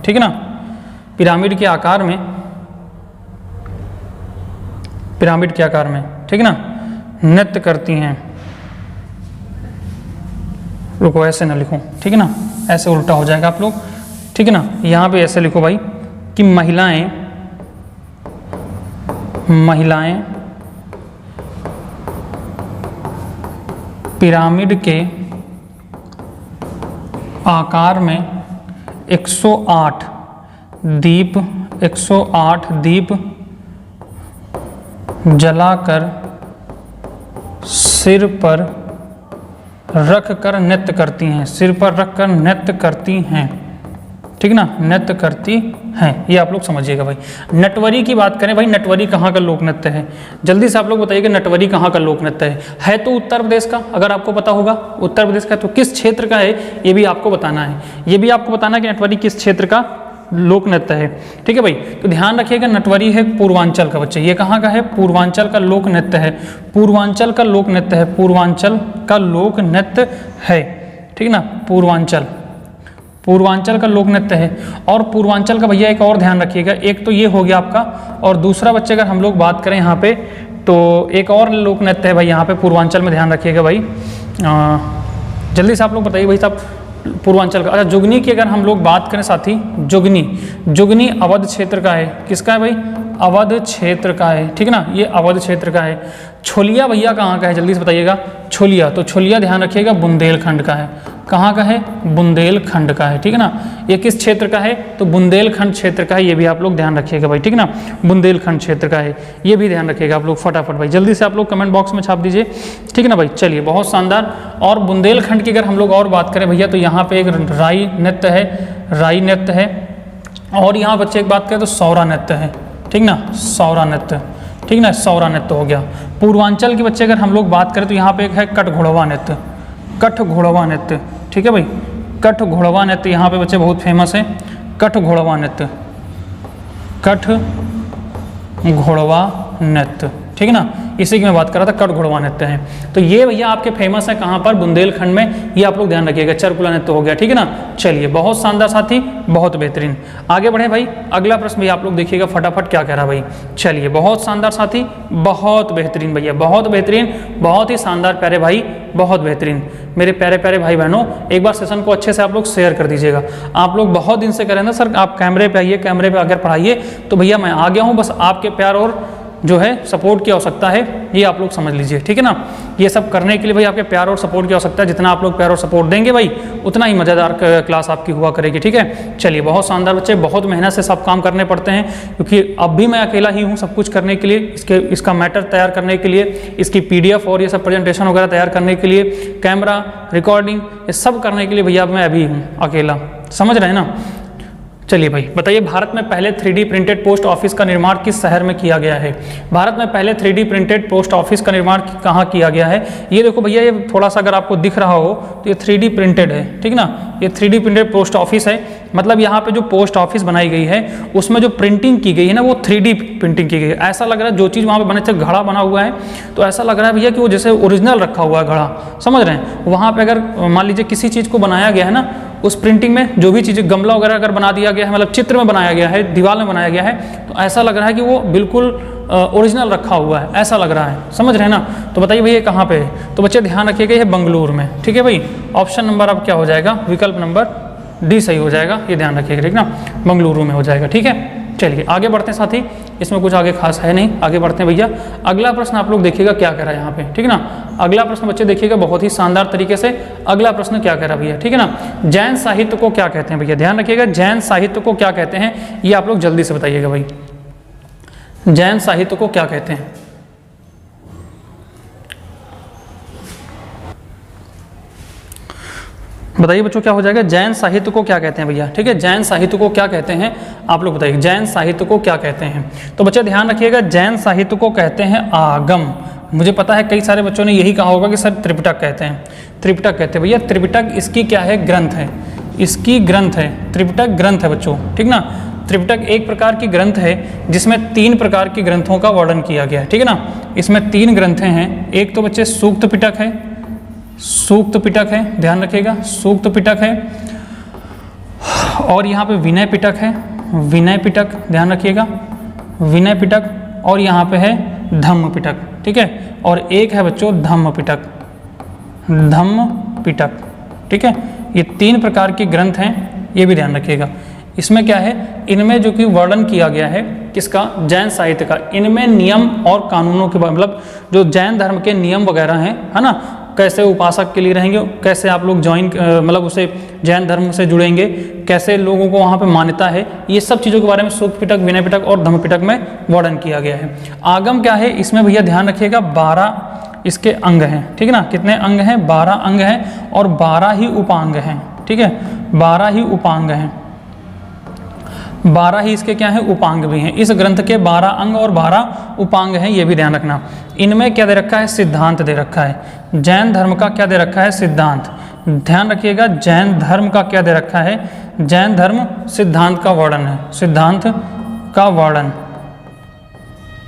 ठीक है ना, पिरामिड के आकार में, ठीक है ना, नृत्य करती हैं। रुको ऐसे ना लिखो, ठीक है ना, ऐसे उल्टा हो जाएगा आप लोग, ठीक है ना। यहाँ पे ऐसे लिखो भाई कि महिलाएं महिलाएं पिरामिड के आकार में 108 दीप जलाकर सिर पर रख कर नृत्य करती हैं, सिर पर रख कर नृत्य करती हैं, ठीक ना, नृत्य करती हैं। ये आप लोग समझिएगा भाई। नटवरी की बात करें भाई, नटवरी कहाँ का लोक नृत्य है? जल्दी से आप लोग बताइए कि नटवरी कहाँ का लोक नृत्य है तो उत्तर प्रदेश का, अगर आपको पता होगा उत्तर प्रदेश का, तो किस क्षेत्र का है ये भी आपको बताना है। ये भी आपको बताना है कि नटवरी किस क्षेत्र का लोक नृत्य है, ठीक है भाई। तो ध्यान रखिएगा, नटवरी है पूर्वांचल का बच्चे। ये कहाँ का है? पूर्वांचल का लोक नृत्य है, पूर्वांचल का लोक नृत्य है, पूर्वांचल का लोक नृत्य है, ठीक ना, पूर्वांचल का लोक नृत्य है। और पूर्वांचल का भैया एक और ध्यान रखिएगा, एक तो ये हो गया आपका, और दूसरा बच्चे अगर हम लोग बात करें यहाँ पे तो एक और लोक नृत्य है भाई यहाँ पे पूर्वांचल में, ध्यान रखिएगा भाई। जल्दी से आप लोग बताइए भाई साहब पूर्वांचल का। अच्छा, जुगनी की अगर हम लोग बात करें साथी, जुगनी अवध क्षेत्र का है। किसका है भाई? अवध क्षेत्र का है, ठीक ना, ये अवध क्षेत्र का है। छोलिया भैया कहाँ का है? जल्दी से बताइएगा। छोलिया, तो छोलिया ध्यान रखिएगा बुंदेलखंड का है। कहाँ का है? बुंदेलखंड का है, ठीक है ना। ये किस क्षेत्र का है? तो बुंदेलखंड क्षेत्र का है, ये भी आप लोग ध्यान रखिएगा भाई, ठीक ना, बुंदेलखंड क्षेत्र का है, ये भी ध्यान रखिएगा आप लोग फटाफट भाई। जल्दी से आप लोग कमेंट बॉक्स में छाप दीजिए, ठीक है ना भाई। चलिए, बहुत शानदार। और बुंदेलखंड की अगर हम लोग और बात करें भैया तो यहाँ पे एक राई नृत्य है, और यहाँ बच्चे एक बात करें तो सौरा नृत्य है, ठीक ना, सौरा नृत्य, ठीक ना, सौरा नृत्य हो गया। पूर्वांचल के बच्चे अगर हम लोग बात करें तो यहाँ पे एक है कठघोड़वा नृत्य, कठघोड़वा नृत्य, ठीक है भाई, कठघोड़वा नृत्य यहाँ पे बच्चे बहुत फेमस है, कठघोड़वा नृत्य, कठघोड़वा नृत्य, ठीक है ना, इसी की मैं बात कर रहा था, कठघोड़वा नृत्य है। तो ये भैया आपके फेमस है कहाँ पर? बुंदेलखंड में। ये आप लोग ध्यान रखिएगा। चरकुला नृत्य हो गया, ठीक है ना। चलिए, बहुत शानदार साथी, बहुत बेहतरीन। आगे बढ़े भाई, अगला प्रश्न भैया आप लोग देखिएगा फटाफट क्या कह रहा भाई। चलिए, बहुत शानदार साथी, बहुत बेहतरीन भैया, बहुत बेहतरीन, बहुत ही शानदार प्यारे भाई, बहुत बेहतरीन। मेरे प्यारे प्यारे भाई बहनों, एक बार सेशन को अच्छे से आप लोग शेयर कर दीजिएगा। आप लोग बहुत दिन से कह रहे हैं ना सर आप कैमरे पे आइए, कैमरे पे आकर पढ़ाइए, तो भैया मैं आ गया हूँ, बस आपके प्यार और जो है सपोर्ट की आवश्यकता है, ये आप लोग समझ लीजिए, ठीक है ना। ये सब करने के लिए भाई आपके प्यार और सपोर्ट की आवश्यकता है। जितना आप लोग प्यार और सपोर्ट देंगे भाई, उतना ही मज़ेदार क्लास आपकी हुआ करेगी, ठीक है। चलिए, बहुत शानदार बच्चे, बहुत मेहनत से सब काम करने पड़ते हैं, क्योंकि अब भी मैं अकेला ही हूँ सब कुछ करने के लिए, इसका मैटर तैयार करने के लिए, इसकी PDF और ये सब प्रेजेंटेशन वगैरह तैयार करने के लिए, कैमरा रिकॉर्डिंग, ये सब करने के लिए भैया मैं अभी हूँ अकेला, समझ रहे हैं ना। चलिए भाई, बताइए, भारत में पहले 3D प्रिंटेड पोस्ट ऑफिस का निर्माण किस शहर में किया गया है? भारत में पहले 3D प्रिंटेड पोस्ट ऑफिस का निर्माण कहाँ किया गया है? ये देखो भैया, ये थोड़ा सा अगर आपको दिख रहा हो तो ये 3D प्रिंटेड है, ठीक ना, ये 3D प्रिंटेड पोस्ट ऑफिस है। मतलब यहाँ पे जो पोस्ट ऑफिस बनाई गई है उसमें जो प्रिंटिंग की गई है ना, वो 3D प्रिंटिंग की गई है। ऐसा लग रहा है जो चीज़ वहाँ पे बने थे, घड़ा बना हुआ है, तो ऐसा लग रहा है भैया कि वो जैसे ओरिजिनल रखा हुआ है घड़ा, समझ रहे हैं। वहाँ पे अगर मान लीजिए किसी चीज़ को बनाया गया है ना, उस प्रिंटिंग में जो भी चीज़ें, गमला वगैरह अगर बना दिया गया है, मतलब चित्र में बनाया गया है, दीवार में बनाया गया है, तो ऐसा लग रहा है कि वो बिल्कुल ओरिजिनल रखा हुआ है, ऐसा लग रहा है, समझ रहे हैं ना। तो बताइए भैया कहाँ पे है? तो बच्चे ध्यान रखिएगा, ये बंगलुरु में, ठीक है भाई। ऑप्शन नंबर अब क्या हो जाएगा? विकल्प नंबर डी सही हो जाएगा, ये ध्यान रखिएगा, ठीक ना, बंगलुरु में हो जाएगा, ठीक है। चलिए, आगे बढ़ते हैं साथी, इसमें कुछ आगे खास है नहीं, आगे बढ़ते हैं भैया। अगला प्रश्न आप लोग देखिएगा क्या कह रहा है यहाँ पे, ठीक है ना। अगला प्रश्न बच्चे देखिएगा बहुत ही शानदार तरीके से। अगला प्रश्न क्या कह रहा है भैया, ठीक है ना। जैन साहित्य को क्या कहते हैं भैया? ध्यान रखिएगा, जैन साहित्य को क्या कहते हैं, ये आप लोग जल्दी से बताइएगा भाई। जैन साहित्य को क्या कहते हैं? बताइए बच्चों, क्या हो जाएगा? जैन साहित्य को क्या कहते हैं भैया, ठीक है। जैन साहित्य को क्या कहते हैं आप लोग बताइए, जैन साहित्य को क्या कहते हैं? तो बच्चे ध्यान रखिएगा, जैन साहित्य को कहते हैं आगम। मुझे पता है कई सारे बच्चों ने यही कहा होगा कि सर त्रिपिटक कहते हैं, त्रिपिटक कहते हैं भैया। त्रिपिटक इसकी क्या है? ग्रंथ है, इसकी ग्रंथ है, त्रिपिटक ग्रंथ है बच्चों, ठीक ना। त्रिपिटक एक प्रकार की ग्रंथ है जिसमें 3 प्रकार की ग्रंथों का वर्णन किया गया है, ठीक है ना। इसमें 3 ग्रंथें हैं। एक तो बच्चे सूक्त पिटक है, सूक्त पिटक है, ध्यान रखिएगा, सूक्त पिटक है। और यहाँ पे विनय पिटक है, विनय पिटक, ध्यान रखिएगा, विनय पिटक। और यहाँ पे है धम्म पिटक, ठीक है। और एक है बच्चों धम्म पिटक, धम्म पिटक, ठीक है। ये 3 प्रकार के ग्रंथ हैं, ये भी ध्यान रखिएगा। इसमें क्या है, इनमें जो कि वर्णन किया गया है किसका, जैन साहित्य का। इनमें नियम और कानूनों के मतलब जो जैन धर्म के नियम वगैरह हैं, है ना, कैसे उपासक के लिए रहेंगे, कैसे आप लोग ज्वाइन मतलब उसे जैन धर्म से जुड़ेंगे, कैसे लोगों को वहाँ पे मान्यता है, ये सब चीज़ों के बारे में सूक्त पिटक, विनय पिटक और धम्म पिटक में वर्णन किया गया है। आगम क्या है, इसमें भैया ध्यान रखिएगा 12 इसके अंग हैं, ठीक है ना। कितने अंग हैं, 12 अंग हैं और 12 ही उपांग हैं, ठीक है, 12 ही उपांग हैं, 12 ही इसके क्या है, उपांग भी हैं। इस ग्रंथ के 12 अंग और 12 उपांग हैं, ये भी ध्यान रखना। इनमें क्या दे रखा है, सिद्धांत दे रखा है। जैन धर्म का क्या दे रखा है, सिद्धांत। ध्यान रखिएगा, जैन धर्म का क्या दे रखा है, जैन धर्म सिद्धांत का वर्णन है, सिद्धांत का वर्णन,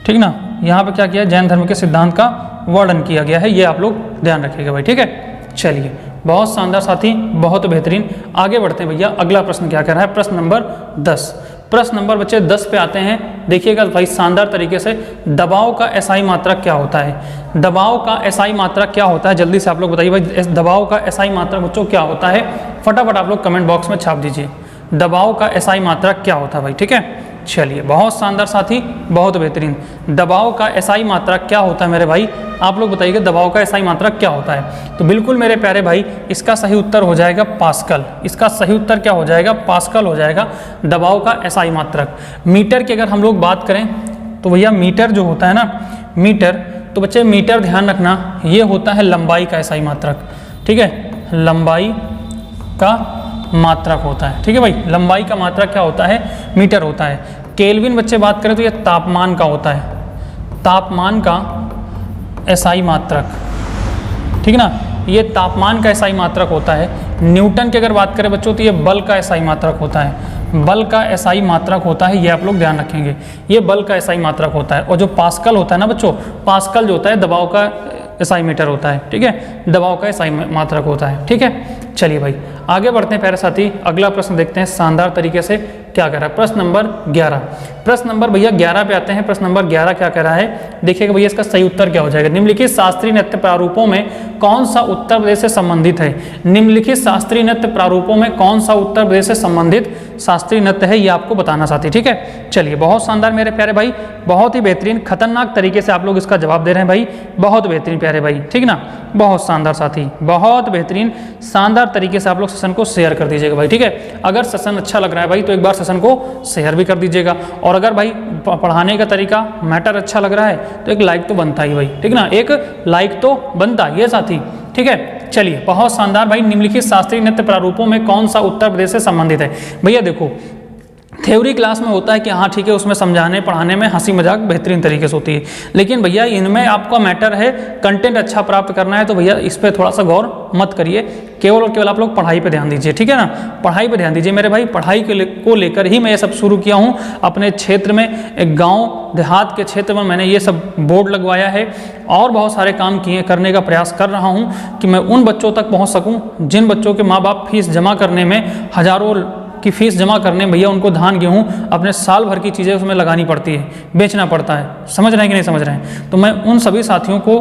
ठीक ना। यहाँ पे क्या किया, जैन धर्म के सिद्धांत का वर्णन किया गया है, ये आप लोग ध्यान रखिएगा भाई, ठीक है। चलिए, बहुत शानदार साथी, बहुत बेहतरीन। आगे बढ़ते हैं भैया, अगला प्रश्न क्या कह रहा है, प्रश्न नंबर 10। प्रश्न नंबर बच्चे 10 पे आते हैं। देखिएगा भाई शानदार तरीके से, दबाव का एसआई मात्रक क्या होता है, दबाव का एसआई मात्रक क्या होता है, जल्दी से आप लोग बताइए भाई, दबाव का एसआई मात्रक बच्चों क्या होता है, फटाफट आप लोग कमेंट बॉक्स में छाप दीजिए, दबाव का एसआई मात्रक क्या होता है भाई, ठीक है। चलिए, बहुत शानदार साथी, बहुत बेहतरीन। दबाव का एसआई मात्रक क्या होता है मेरे भाई, आप लोग बताइएगा दबाव का एसआई मात्रक क्या होता है। तो बिल्कुल मेरे प्यारे भाई, इसका सही उत्तर हो जाएगा पास्कल। इसका सही उत्तर क्या हो जाएगा, पास्कल हो जाएगा दबाव का एसआई मात्रक। मीटर की अगर हम लोग बात करें तो भैया मीटर जो होता है ना, मीटर, तो बच्चे मीटर ध्यान रखना, ये होता है लंबाई का एसआई मात्रक, ठीक है, लंबाई का मात्रक होता है, ठीक है भाई। लंबाई का मात्रक क्या होता है, मीटर होता है। केल्विन बच्चे बात करें तो ये तापमान का होता है, तापमान का एसआई मात्रक, ठीक है ना, ये तापमान का एसआई मात्रक होता है। न्यूटन की अगर बात करें बच्चों तो ये बल का एसआई मात्रक होता है, बल का एसआई मात्रक होता है, ये आप लोग ध्यान रखेंगे, ये बल का एसआई मात्रक होता है। और जो पास्कल होता है ना बच्चों, पास्कल जो होता है दबाव का एसआई मीटर होता है, ठीक है, दबाव का एसआई मात्रक होता है, ठीक है। चलिए भाई, आगे बढ़ते हैं प्यारे साथी, अगला प्रश्न देखते हैं शानदार तरीके से क्या कह रहा है। प्रश्न नंबर 11, प्रश्न नंबर भैया 11 पे आते हैं। प्रश्न नंबर 11 क्या कह रहा है, देखिएगा भैया इसका सही उत्तर क्या हो जाएगा। निम्नलिखित शास्त्रीय नृत्य प्रारूपों में कौन सा उत्तर प्रदेश से संबंधित है, निम्नलिखित शास्त्रीय नृत्य प्रारूपों में कौन सा उत्तर प्रदेश से संबंधित शास्त्रीय नृत्य है, ये आपको बताना साथी, ठीक है। चलिए, बहुत शानदार मेरे प्यारे भाई, बहुत ही बेहतरीन, खतरनाक तरीके से आप लोग इसका जवाब दे रहे हैं भाई, बहुत बेहतरीन प्यारे भाई, ठीक ना, बहुत शानदार साथी, बहुत बेहतरीन, शानदार तरीके से आप लोग सेशन को शेयर कर दीजिएगा भाई, ठीक है। अगर सेशन अच्छा लग रहा है भाई तो एक बार सेशन को शेयर भी कर दीजिएगा, और अगर भाई पढ़ाने का तरीका मैटर अच्छा लग रहा है तो एक लाइक तो बनता ही भाई, ठीक ना, एक लाइक तो बनता ही है साथी, ठीक है। चलिए, बहुत शानदार भाई, निम्नलिखित शास्त्रीय नृत्य प्रारूपों में कौन सा उत्तर प्रदेश से संबंधित है। भैया देखो, थ्योरी क्लास में होता है कि हाँ ठीक है, उसमें समझाने पढ़ाने में हंसी मजाक बेहतरीन तरीके से होती है, लेकिन भैया इनमें आपका मैटर है कंटेंट अच्छा प्राप्त करना है, तो भैया इस पर थोड़ा सा गौर मत करिए, केवल और केवल आप लोग पढ़ाई पे ध्यान दीजिए, ठीक है ना, पढ़ाई पे ध्यान दीजिए मेरे भाई। पढ़ाई को लेकर ही मैं ये सब शुरू किया हूँ अपने क्षेत्र में, एक गाँव देहात के क्षेत्र में मैंने ये सब बोर्ड लगवाया है और बहुत सारे काम करने का प्रयास कर रहा हूँ कि मैं उन बच्चों तक पहुँच सकूँ जिन बच्चों के माँ बाप फीस जमा करने में, हज़ारों की फीस जमा करने भैया उनको धान गेहूँ अपने साल भर की चीज़ें उसमें लगानी पड़ती है, बेचना पड़ता है, समझ रहे हैं कि नहीं समझ रहे हैं। तो मैं उन सभी साथियों को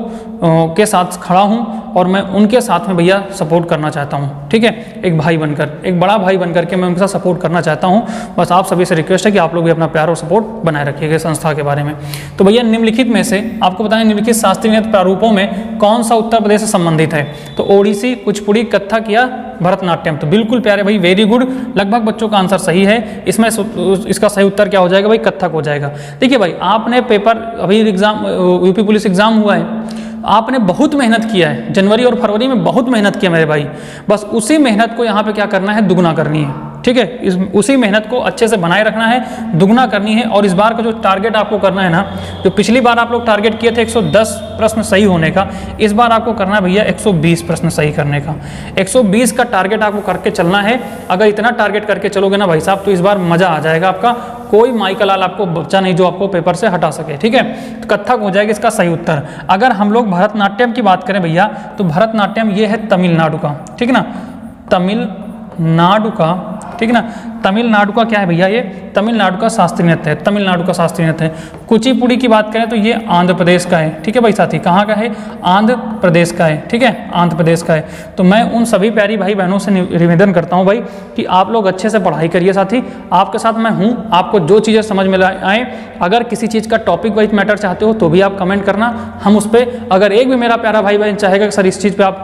के साथ खड़ा हूँ और मैं उनके साथ में भैया सपोर्ट करना चाहता हूँ, ठीक है, एक भाई बनकर, एक बड़ा भाई बनकर के मैं उनके साथ सपोर्ट करना चाहता हूँ। बस आप सभी से रिक्वेस्ट है कि आप लोग भी अपना प्यार और सपोर्ट बनाए रखिएगा संस्था के बारे में। तो भैया निम्नलिखित में से आपको बताएं, निम्नलिखित शास्त्रीय नृत्य प्रारूपों में कौन सा उत्तर प्रदेश से संबंधित है, तो ओडिसी, कुचिपुड़ी, कथक या भरतनाट्यम। तो बिल्कुल प्यारे भाई, वेरी गुड, लगभग बच्चों का आंसर सही है। इसमें इसका सही उत्तर क्या हो जाएगा भाई, कथक हो जाएगा। देखिए भाई, आपने पेपर अभी एग्जाम यूपी पुलिस एग्जाम हुआ है, आपने बहुत मेहनत किया है, जनवरी और फरवरी में बहुत मेहनत किया मेरे भाई, बस उसी मेहनत को यहाँ पे क्या करना है, दुगना करनी है, ठीक है। उसी मेहनत को अच्छे से बनाए रखना है, दुगना करनी है। और इस बार का जो टारगेट आपको करना है ना, जो पिछली बार आप लोग टारगेट किए थे 110 प्रश्न सही होने का, इस बार आपको करना है भैया 120 प्रश्न सही करने का। 120 का टारगेट आपको करके चलना है। अगर इतना टारगेट करके चलोगे ना भाई साहब, तो इस बार मजा आ जाएगा आपका, कोई माइकल लाल आपको बच्चा नहीं जो आपको पेपर से हटा सके, ठीक है। तो कथक हो जाएगा इसका सही उत्तर। अगर हम लोग भरतनाट्यम की बात करें भैया, तो भरतनाट्यम ये है तमिलनाडु का, ठीक है ना, तमिलनाडु का, ठीक है ना, तमिलनाडु का क्या है भैया, ये तमिलनाडु का शास्त्रीय नृत्य है, तमिलनाडु का शास्त्रीय नृत्य है। कुचिपुड़ी की बात करें तो ये आंध्र प्रदेश का है, ठीक है भाई साथी, कहाँ का है, आंध्र प्रदेश का है, ठीक है, आंध्र प्रदेश का है। तो मैं उन सभी प्यारी भाई बहनों से निवेदन करता हूँ भाई कि आप लोग अच्छे से पढ़ाई करिए साथी, आपके साथ मैं हूँ, आपको जो चीज़ें समझ में आए, अगर किसी चीज़ का टॉपिक वाइज मैटर चाहते हो तो भी आप कमेंट करना, हम उस पर, अगर एक भी मेरा प्यारा भाई बहन चाहेगा कि सर इस चीज़ पे आप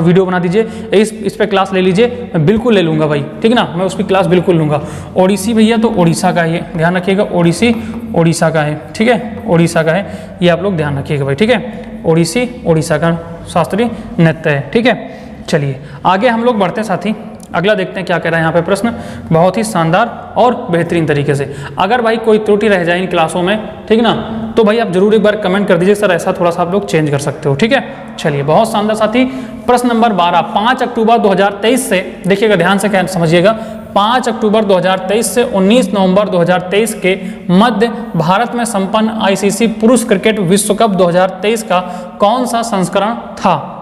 वीडियो बना दीजिए, इस पे क्लास ले लीजिए, मैं बिल्कुल ले लूँगा भाई, ठीक ना, मैं उसकी क्लास बिल्कुल लूँगा। ओडिसी भैया तो उड़ीसा का है, ध्यान रखिएगा, ओडिसी उड़ीसा का है, ठीक है, उड़ीसा का है, ये आप लोग ध्यान रखिएगा भाई, ठीक है, ओडिसी उड़ीसा का शास्त्रीय नृत्य है, ठीक है। चलिए आगे हम लोग बढ़ते हैं साथी, अगला देखते हैं क्या कह रहा है यहाँ पे प्रश्न, बहुत ही शानदार और बेहतरीन तरीके से। अगर भाई कोई त्रुटि रह जाए इन क्लासों में, ठीक ना, तो भाई आप जरूर एक बार कमेंट कर दीजिए, सर ऐसा थोड़ा सा आप लोग चेंज कर सकते हो, ठीक है। चलिए बहुत शानदार साथी, प्रश्न नंबर 12, 5 अक्टूबर 2023 से, देखिएगा ध्यान से समझिएगा, 5 अक्टूबर 2023 से 19 नवंबर 2023 के मध्य भारत में संपन्न आईसीसी पुरुष क्रिकेट विश्व कप 2023 का कौन सा संस्करण था।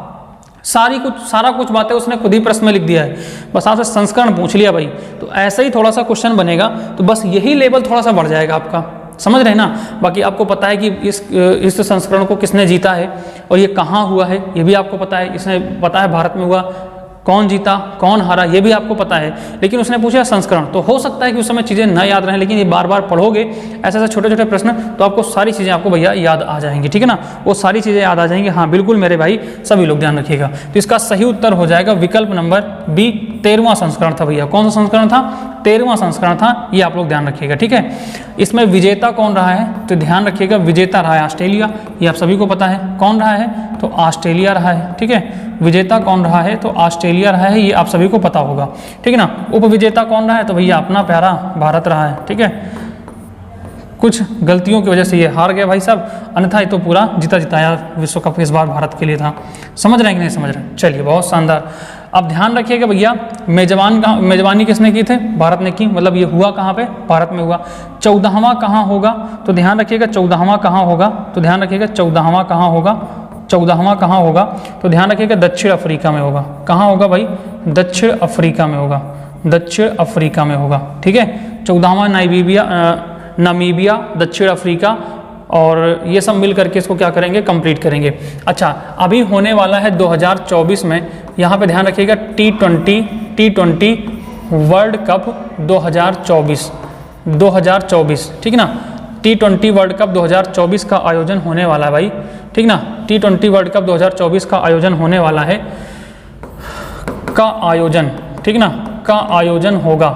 सारा कुछ बातें उसने खुद ही प्रश्न में लिख दिया है, बस आपसे संस्करण पूछ लिया भाई, तो ऐसा ही थोड़ा सा क्वेश्चन बनेगा, तो बस यही लेवल थोड़ा सा बढ़ जाएगा आपका, समझ रहे हैं ना। बाकी आपको पता है कि इस संस्करण को किसने जीता है और ये कहाँ हुआ है, ये भी आपको पता है, इसने पता है भारत में हुआ, कौन जीता कौन हारा ये भी आपको पता है, लेकिन उसने पूछा संस्करण, तो हो सकता है कि उस समय चीज़ें न याद रहें, लेकिन ये बार बार पढ़ोगे ऐसे ऐसे छोटे छोटे प्रश्न तो आपको सारी चीज़ें आपको भैया याद आ जाएंगी, ठीक है ना, वो सारी चीज़ें याद आ जाएंगी। हाँ बिल्कुल मेरे भाई, सभी लोग ध्यान रखिएगा। तो इसका सही उत्तर हो जाएगा विकल्प नंबर बी, 13वां संस्करण था भैया। कौन सा संस्करण था, 13वां संस्करण था, ये आप लोग ध्यान रखिएगा, ठीक है। इसमें विजेता कौन रहा है, तो ध्यान रखिएगा विजेता रहा है ऑस्ट्रेलिया, ये आप सभी को पता है। कौन रहा है, तो ऑस्ट्रेलिया रहा है, ठीक है। विजेता कौन रहा है, तो ऑस्ट्रेलिया रहा है, ये आप सभी को पता होगा, ठीक है ना। उपविजेता कौन रहा है, तो भैया अपना प्यारा भारत रहा है, ठीक है। कुछ गलतियों की वजह से ये हार गया भाई साहब, अन्यथा ये तो पूरा जीता जिताया विश्व कप इस बार भारत के लिए था। समझ रहे हैं कि नहीं समझ रहे हैं, चलिए बहुत शानदार। अब ध्यान रखिएगा भैया, मेजबानी किसने की थे, भारत ने की, मतलब ये हुआ कहाँ पे, भारत में हुआ। 14वां कहाँ होगा, तो ध्यान रखिएगा 14वां कहाँ होगा, तो ध्यान रखिएगा 14वां कहाँ होगा, 14वां कहाँ होगा, तो ध्यान रखिएगा दक्षिण अफ्रीका में होगा। कहाँ होगा भाई, दक्षिण अफ्रीका में होगा, दक्षिण अफ्रीका में होगा, ठीक है। 14वां नामीबिया, दक्षिण अफ्रीका, और ये सब मिल करके इसको क्या करेंगे, कंप्लीट करेंगे। अच्छा अभी होने वाला है 2024 में, यहाँ पे ध्यान रखिएगा T20 वर्ल्ड कप 2024, ठीक ना। T20 वर्ल्ड कप 2024 का आयोजन होने वाला है भाई, ठीक ना। T20 वर्ल्ड कप 2024 का आयोजन होने वाला है, का आयोजन, ठीक ना, का आयोजन होगा।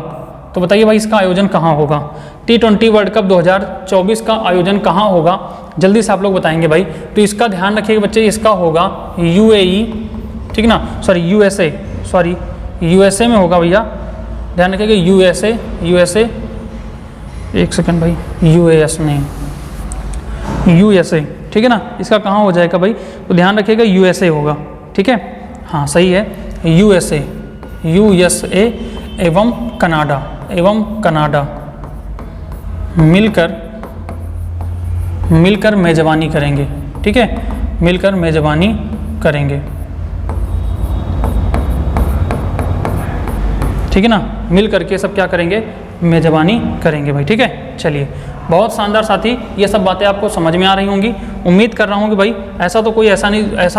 तो बताइए भाई इसका आयोजन कहाँ होगा, T20 वर्ल्ड कप 2024 का आयोजन कहाँ होगा, जल्दी से आप लोग बताएंगे भाई। तो इसका ध्यान रखिएगा बच्चे, इसका होगा UAE, ठीक ना, USA में होगा भैया, ध्यान रखिएगा USA, एक सेकंड भाई, US नहीं, USA, ठीक है ना। इसका कहाँ हो जाएगा भाई, तो ध्यान रखिएगा USA होगा, ठीक है, हाँ सही है, USA एवं कनाडा मिलकर मेजबानी करेंगे, ठीक है, मिलकर मेजबानी करेंगे, ठीक है ना, मिल करके सब क्या करेंगे, मेजबानी करेंगे भाई, ठीक है। चलिए बहुत शानदार साथी, ये सब बातें आपको समझ में आ रही होंगी, उम्मीद कर रहा हूँ कि भाई ऐसा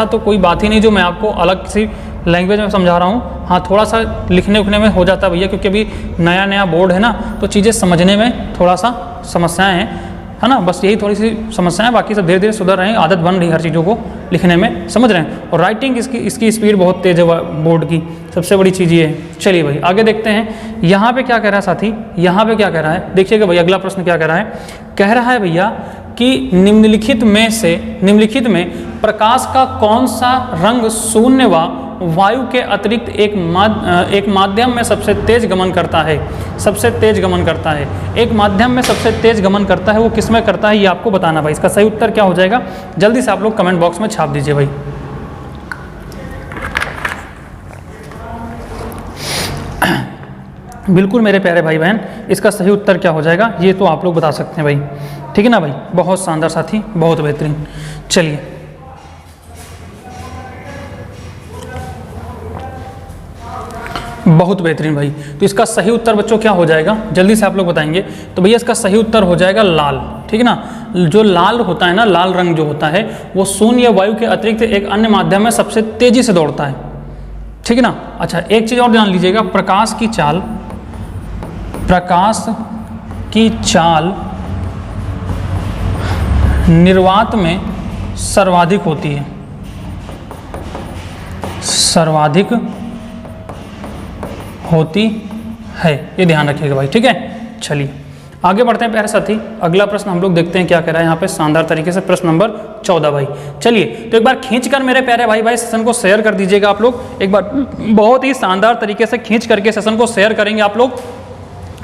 तो कोई बात ही नहीं जो मैं आपको अलग किसी लैंग्वेज में समझा रहा हूँ। हाँ थोड़ा सा लिखने उखने में हो जाता है भैया, क्योंकि अभी नया बोर्ड है ना, तो चीज़ें समझने में थोड़ा सा समस्याएं हैं, है ना, बस यही थोड़ी सी समस्याएं, बाकी सब धीरे धीरे सुधर रहे हैं, आदत बन रही है हर चीज़ों को लिखने में, समझ रहे हैं। और राइटिंग इसकी स्पीड बहुत तेज है बोर्ड की, सबसे बड़ी चीज़ ये है। चलिए भाई आगे देखते हैं, यहाँ पे क्या कह रहा है साथी, यहाँ पे क्या कह रहा है, देखिएगा भाई अगला प्रश्न क्या कह रहा है, कह रहा है भैया कि निम्नलिखित में प्रकाश का कौन सा रंग शून्य व वायु के अतिरिक्त एक माध्यम में सबसे तेज गमन करता है, एक माध्यम में सबसे तेज गमन करता है, वो किस में करता है, ये आपको बताना भाई। इसका सही उत्तर क्या हो जाएगा, जल्दी से आप लोग कमेंट बॉक्स में छाप दीजिए भाई। बिल्कुल मेरे प्यारे भाई बहन, इसका सही उत्तर क्या हो जाएगा, ये तो आप लोग बता सकते हैं भाई, ठीक है ना भाई। बहुत शानदार साथी, बहुत बेहतरीन। चलिए बहुत बेहतरीन भाई, तो इसका सही उत्तर बच्चों क्या हो जाएगा, जल्दी से आप लोग बताएंगे। तो भैया इसका सही उत्तर हो जाएगा लाल, ठीक है ना। जो लाल होता है ना, लाल रंग जो होता है वो शून्य या वायु के अतिरिक्त एक अन्य माध्यम में सबसे तेजी से दौड़ता है, ठीक है ना। अच्छा, एक चीज और ध्यान लीजिएगा, प्रकाश की चाल निर्वात में सर्वाधिक होती है, सर्वाधिक होती है, ये ध्यान रखिएगा भाई, ठीक है। चलिए आगे बढ़ते हैं प्यारे साथी, अगला प्रश्न हम लोग देखते हैं क्या कह रहा है यहाँ पे शानदार तरीके से, प्रश्न नंबर 14 भाई। चलिए तो एक बार खींचकर मेरे प्यारे भाई सेशन को शेयर कर दीजिएगा आप लोग, एक बार बहुत ही शानदार तरीके से खींच करके सेशन को शेयर करेंगे आप लोग,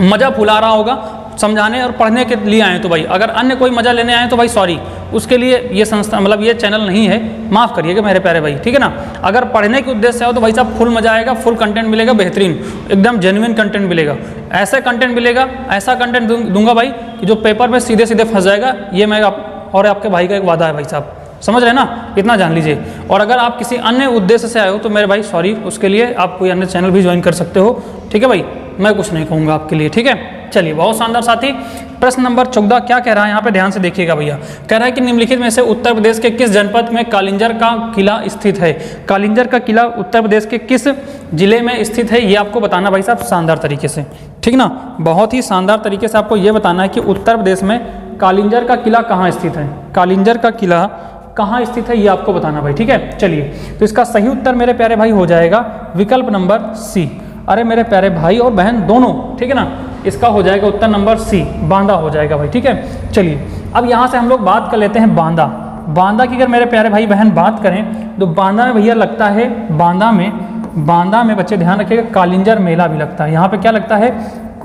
मजा फुला रहा होगा। समझाने और पढ़ने के लिए आए तो भाई, अगर अन्य कोई मजा लेने आए तो भाई सॉरी, उसके लिए ये संस्था मतलब ये चैनल नहीं है, माफ़ करिएगा मेरे प्यारे भाई, ठीक है ना। अगर पढ़ने के उद्देश्य से आओ तो भाई साहब फुल मजा आएगा, फुल कंटेंट मिलेगा, बेहतरीन एकदम जेन्युइन कंटेंट मिलेगा, ऐसा कंटेंट मिलेगा, ऐसा कंटेंट दूंगा भाई कि जो पेपर में सीधे सीधे फंस जाएगा। ये मैं और आपके भाई का एक वादा है भाई साहब, समझ रहे हैं ना, इतना जान लीजिए। और अगर आप किसी अन्य उद्देश्य से आए हो तो मेरे भाई सॉरी, उसके लिए आप कोई अन्य चैनल भी ज्वाइन कर सकते हो, ठीक है भाई, मैं कुछ नहीं कहूँगा आपके लिए, ठीक है। चलिए बहुत शानदार साथी, प्रश्न नंबर 14 क्या कह रहा है यहाँ पे, ध्यान से देखिएगा भैया। कह रहा है कि निम्नलिखित में से उत्तर प्रदेश के किस जनपद में कालिंजर का किला स्थित है। कालिंजर का किला उत्तर प्रदेश के किस जिले में स्थित है, ये आपको बताना भाई साहब शानदार तरीके से, ठीक ना। बहुत ही शानदार तरीके से आपको ये बताना है कि उत्तर प्रदेश में कालिंजर का किला कहाँ स्थित है, कालिंजर का किला कहाँ स्थित है, ये आपको बताना भाई, ठीक है। चलिए तो इसका सही उत्तर मेरे प्यारे भाई हो जाएगा विकल्प नंबर सी। अरे मेरे प्यारे भाई और बहन दोनों, ठीक है ना, इसका हो जाएगा उत्तर नंबर सी, बांदा हो जाएगा भाई, ठीक है। चलिए अब यहाँ से हम लोग बात कर लेते हैं बांदा। बांदा की अगर मेरे प्यारे भाई बहन बात करें तो बांदा में भैया लगता है, बांदा में बच्चे ध्यान रखिएगा कालिंजर मेला भी लगता है। यहाँ पे क्या लगता है,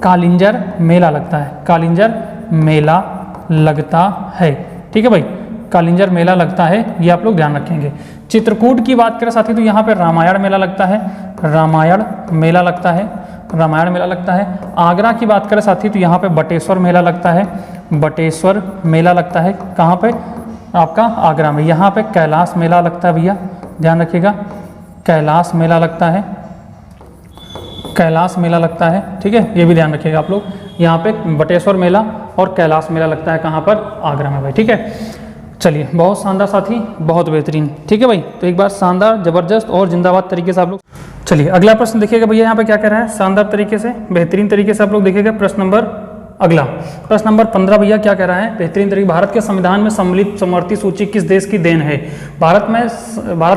कालिंजर मेला लगता है, कालिंजर मेला लगता है, ठीक है भाई, कालिंजर मेला लगता है, ये आप लोग ध्यान रखेंगे। चित्रकूट की बात करें साथी तो यहाँ पे रामायण मेला लगता है, रामायण मेला लगता है, रामायण मेला लगता है। आगरा की बात करें साथी तो यहाँ पे बटेश्वर मेला लगता है, बटेश्वर मेला लगता है, कहाँ पे आपका आगरा में। यहाँ पे कैलाश मेला लगता है भैया, ध्यान रखिएगा, कैलाश मेला लगता है, कैलाश मेला लगता है, ठीक है, ये भी ध्यान रखिएगा आप लोग। यहाँ पे बटेश्वर मेला और कैलाश मेला लगता है, कहाँ पर, आगरा में भाई, ठीक है। चलिए बहुत शानदार साथी, बहुत बेहतरीन, ठीक है भाई। तो एक बार शानदार, जबरदस्त और जिंदाबाद तरीके से आप लोग। चलिए अगला प्रश्न देखिएगा भैया, यहाँ पे क्या कह रहा है, शानदार तरीके से, बेहतरीन तरीके से आप लोग देखिएगा। प्रश्न नंबर अगला, प्रश्न नंबर 15 भैया क्या कह रहा है, बेहतरीन तरीके, भारत के संविधान में सम्मिलित समवर्ती सूची किस देश की देन है। भारत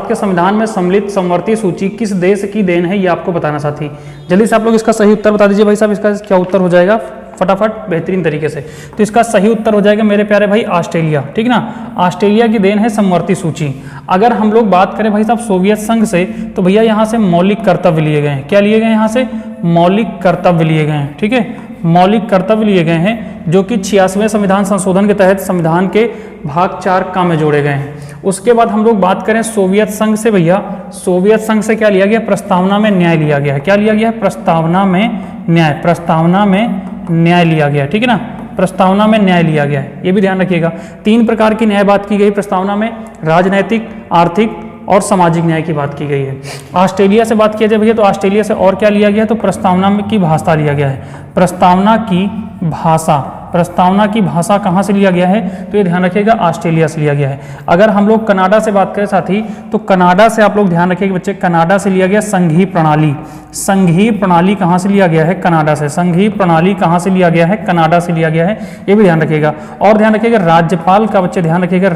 के संविधान में सम्मिलित समवर्ती सूची किस देश की देन है, ये आपको बताना साथी। जल्दी से आप लोग इसका सही उत्तर बता दीजिए भाई साहब, इसका क्या उत्तर हो जाएगा फटाफट बेहतरीन तरीके से। तो इसका सही उत्तर हो जाएगा मेरे प्यारे भाई ऑस्ट्रेलिया, ठीक ना, ऑस्ट्रेलिया की देन है समवर्ती सूची। अगर हम लोग बात करें भाई साहब सोवियत संघ से तो भैया यहाँ से मौलिक कर्तव्य लिए गए हैं, क्या लिए गए यहाँ से, मौलिक कर्तव्य लिए गए हैं, ठीक है, मौलिक कर्तव्य लिए गए हैं जो कि 86वें संविधान संशोधन के तहत संविधान के भाग 4 का में जोड़े गए हैं। उसके बाद हम लोग बात करें सोवियत संघ से भैया, सोवियत संघ से क्या लिया गया, प्रस्तावना में न्याय लिया गया है, क्या लिया गया है, प्रस्तावना में न्याय, प्रस्तावना में न्याय लिया गया, ठीक है ना, प्रस्तावना में न्याय लिया गया है, ये भी ध्यान रखिएगा। 3 प्रकार की न्याय बात की गई प्रस्तावना में, राजनैतिक, आर्थिक और सामाजिक न्याय की बात की गई है। ऑस्ट्रेलिया से बात किया जाए भैया तो ऑस्ट्रेलिया से और क्या लिया गया, तो प्रस्तावना में की भाषा लिया गया है, प्रस्तावना की भाषा, प्रस्तावना की भाषा कहाँ से लिया गया है, तो ये ध्यान रखिएगा ऑस्ट्रेलिया से लिया गया है। अगर हम लोग कनाडा से बात करें साथी तो कनाडा से आप लोग ध्यान रखिएगा बच्चे, कनाडा से लिया गया संघीय प्रणाली, संघीय प्रणाली कहाँ से लिया गया है, कनाडा से, संघीय प्रणाली कहाँ से लिया गया है, कनाडा से लिया गया है, ये भी ध्यान रखिएगा। और ध्यान रखिएगा राज्यपाल का बच्चे ध्यान रखिएगा,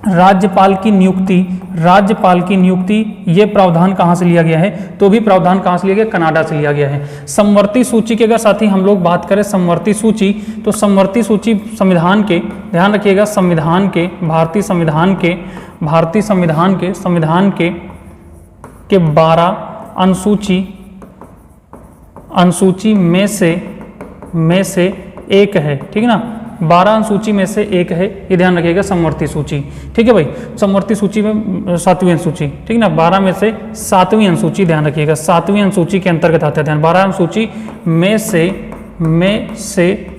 राज्यपाल की नियुक्ति, राज्यपाल की नियुक्ति ये प्रावधान कहाँ से लिया गया है, तो भी प्रावधान कहाँ से लिया गया, कनाडा से लिया गया है। समवर्ती सूची की अगर साथी हम लोग बात करें समवर्ती सूची तो समवर्ती सूची संविधान के, ध्यान रखिएगा, संविधान के, भारतीय संविधान के 12 अनुसूची में से एक है, ठीक है ना, 12 अनुसूची में से एक है, ये ध्यान रखिएगा समवर्ती सूची, ठीक है भाई। समवर्ती सूची में 7वीं अनुसूची, ठीक है ना, 12 में से 7वीं अनुसूची, ध्यान रखिएगा 7वीं अनुसूची के अंतर्गत आता है, ध्यान, 12 अनुसूची में से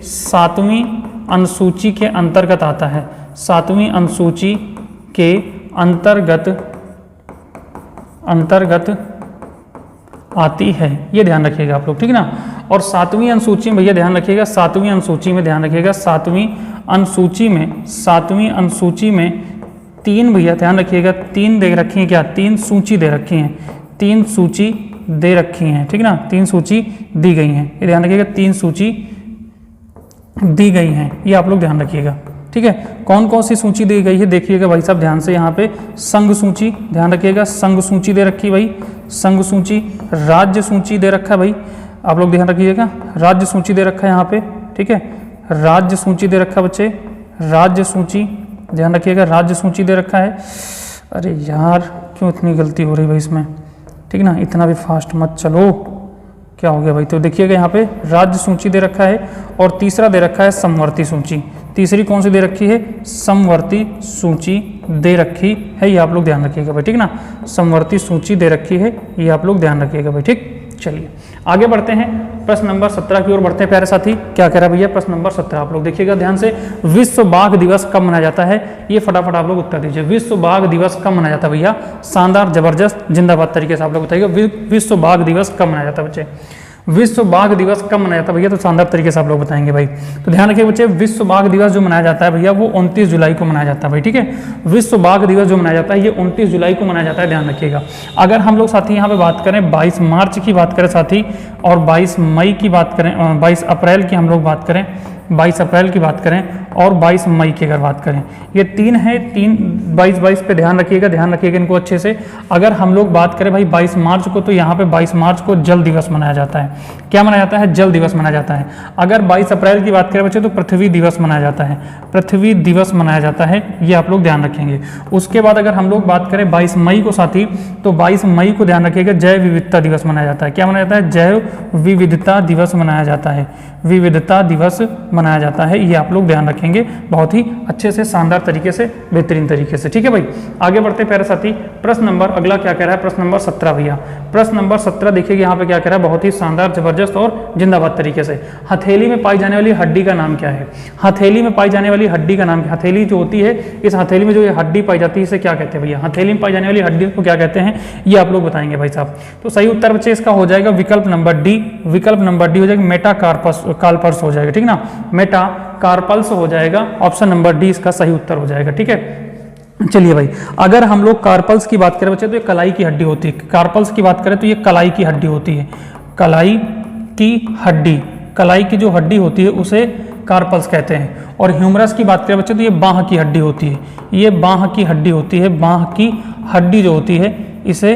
7वीं अनुसूची के अंतर्गत आता है, 7वीं अनुसूची के अंतर्गत आती है, ये ध्यान रखिएगा आप लोग, ठीक है ना। और 7वीं अनुसूची में भैया ध्यान रखिएगा, 7वीं अनुसूची में ध्यान रखिएगा, 7वीं अनुसूची में 3 भैया ध्यान रखिएगा, 3 दे रखी हैं क्या, 3 सूची दे रखी हैं, 3 सूची दे रखी हैं, ठीक ना, 3 सूची दी गई हैं, ये ध्यान रखिएगा, 3 सूची दी गई हैं, ये आप लोग ध्यान रखिएगा, ठीक है। कौन कौन सी सूची दी गई है देखिएगा भाई साहब ध्यान से, यहाँ पे संघ सूची ध्यान रखिएगा, संघ सूची दे रखी भाई, संघ सूची, राज्य सूची दे रखा है भाई, आप लोग ध्यान रखिएगा, राज्य सूची दे रखा है यहाँ पे, ठीक है, राज्य सूची दे रखा है बच्चे, राज्य सूची ध्यान रखिएगा, राज्य सूची दे रखा है। अरे यार क्यों इतनी गलती हो रही भाई इसमें, ठीक ना, इतना भी फास्ट मत चलो, क्या हो गया भाई। तो देखिएगा यहाँ पे राज्य सूची दे रखा है, और तीसरा दे रखा है समवर्ती सूची, तीसरी कौन सी दे रखी है, समवर्ती सूची दे रखी है, ये आप लोग ध्यान रखिएगा भाई, ठीक ना, समवर्ती सूची दे रखी है, ये आप लोग ध्यान रखिएगा भाई, ठीक। चलिए आगे बढ़ते हैं, प्रश्न नंबर 17 की ओर बढ़ते हैं प्यारे साथी। क्या कह रहा है भैया, प्रश्न नंबर 17 आप लोग देखिएगा ध्यान से, विश्व बाघ दिवस कब मनाया जाता है, ये फटाफट आप लोग उत्तर दीजिए। विश्व बाघ दिवस कब मनाया जाता है भैया, शानदार जबरदस्त जिंदाबाद तरीके से आप लोग बताइएगा, विश्व बाघ दिवस कब मनाया जाता है बच्चे, विश्व बाघ दिवस कब मनाया जाता है भैया, तो शानदार तरीके से आप लोग बताएंगे भाई। तो ध्यान रखिए बच्चे, विश्व बाघ दिवस जो मनाया जाता है भैया वो 29 जुलाई को मनाया जाता है भाई, ठीक है। विश्व बाघ दिवस जो मनाया जाता है ये 29 जुलाई को मनाया जाता है, ध्यान रखिएगा। अगर हम लोग साथी यहाँ पे बात करें 22 मार्च की बात करें साथी, और 22 मई की बात करें, 22 अप्रैल की हम लोग बात करें, 22 अप्रैल की बात करें और 22 मई की अगर बात करें, ये 3 है, 22 पे ध्यान रखिएगा इनको अच्छे से। अगर हम लोग बात करें भाई 22 मार्च को, तो यहाँ पे 22 मार्च को जल दिवस मनाया जाता है, क्या मनाया जाता है, जल दिवस मनाया जाता है। अगर 22 अप्रैल की बात करें बच्चे तो पृथ्वी दिवस मनाया जाता है, पृथ्वी दिवस मनाया जाता है, ये आप लोग ध्यान रखेंगे। उसके बाद अगर हम लोग बात करें 22 मई को साथी, तो 22 मई को ध्यान रखिएगा जैव विविधता दिवस मनाया जाता है, क्या मनाया जाता है, जैव विविधता दिवस मनाया जाता है, विविधता दिवस मनाया जाता है, ये आप लोग ध्यान रखेंगे बहुत ही अच्छे से, शानदार तरीके से, बेहतरीन तरीके से, ठीक है भाई। आगे बढ़ते प्यारे साथी, प्रश्न नंबर अगला क्या कह रहा है, प्रश्न नंबर 17 भैया, प्रश्न नंबर 17 देखिए यहाँ पे क्या कह रहा है, बहुत ही शानदार जबरदस्त और जिंदाबाद तरीके से। हथेली में पाई जाने वाली हड्डी का नाम क्या है, हथेली में पाई जाने वाली हड्डी का नाम क्या, हथेली जो होती है, इस हथेली में जो ये हड्डी पाई जाती है इसे क्या कहते हैं भैया, हथेली में पाई जाने वाली हड्डी को क्या कहते हैं, ये आप लोग बताएंगे भाई साहब। तो सही उत्तर बच्चे इसका हो जाएगा विकल्प नंबर डी, विकल्प नंबर डी हो जाएगा, मेटाकार्पस हो जाएगा, ठीक ना, मेटाकार्पल्स हो जाएगा, ऑप्शन नंबर डी इसका सही उत्तर हो जाएगा, ठीक है। चलिए भाई, अगर हम लोग कार्पल्स की बात करें बच्चे तो ये कलाई की हड्डी होती है, कार्पल्स की बात करें तो ये कलाई की हड्डी होती है, कलाई की हड्डी, कलाई की जो हड्डी होती है उसे कार्पल्स कहते हैं। और ह्यूमरस की बात करें बच्चे तो ये बाह की हड्डी होती है, ये बाह की हड्डी होती है, बाह की हड्डी जो होती है इसे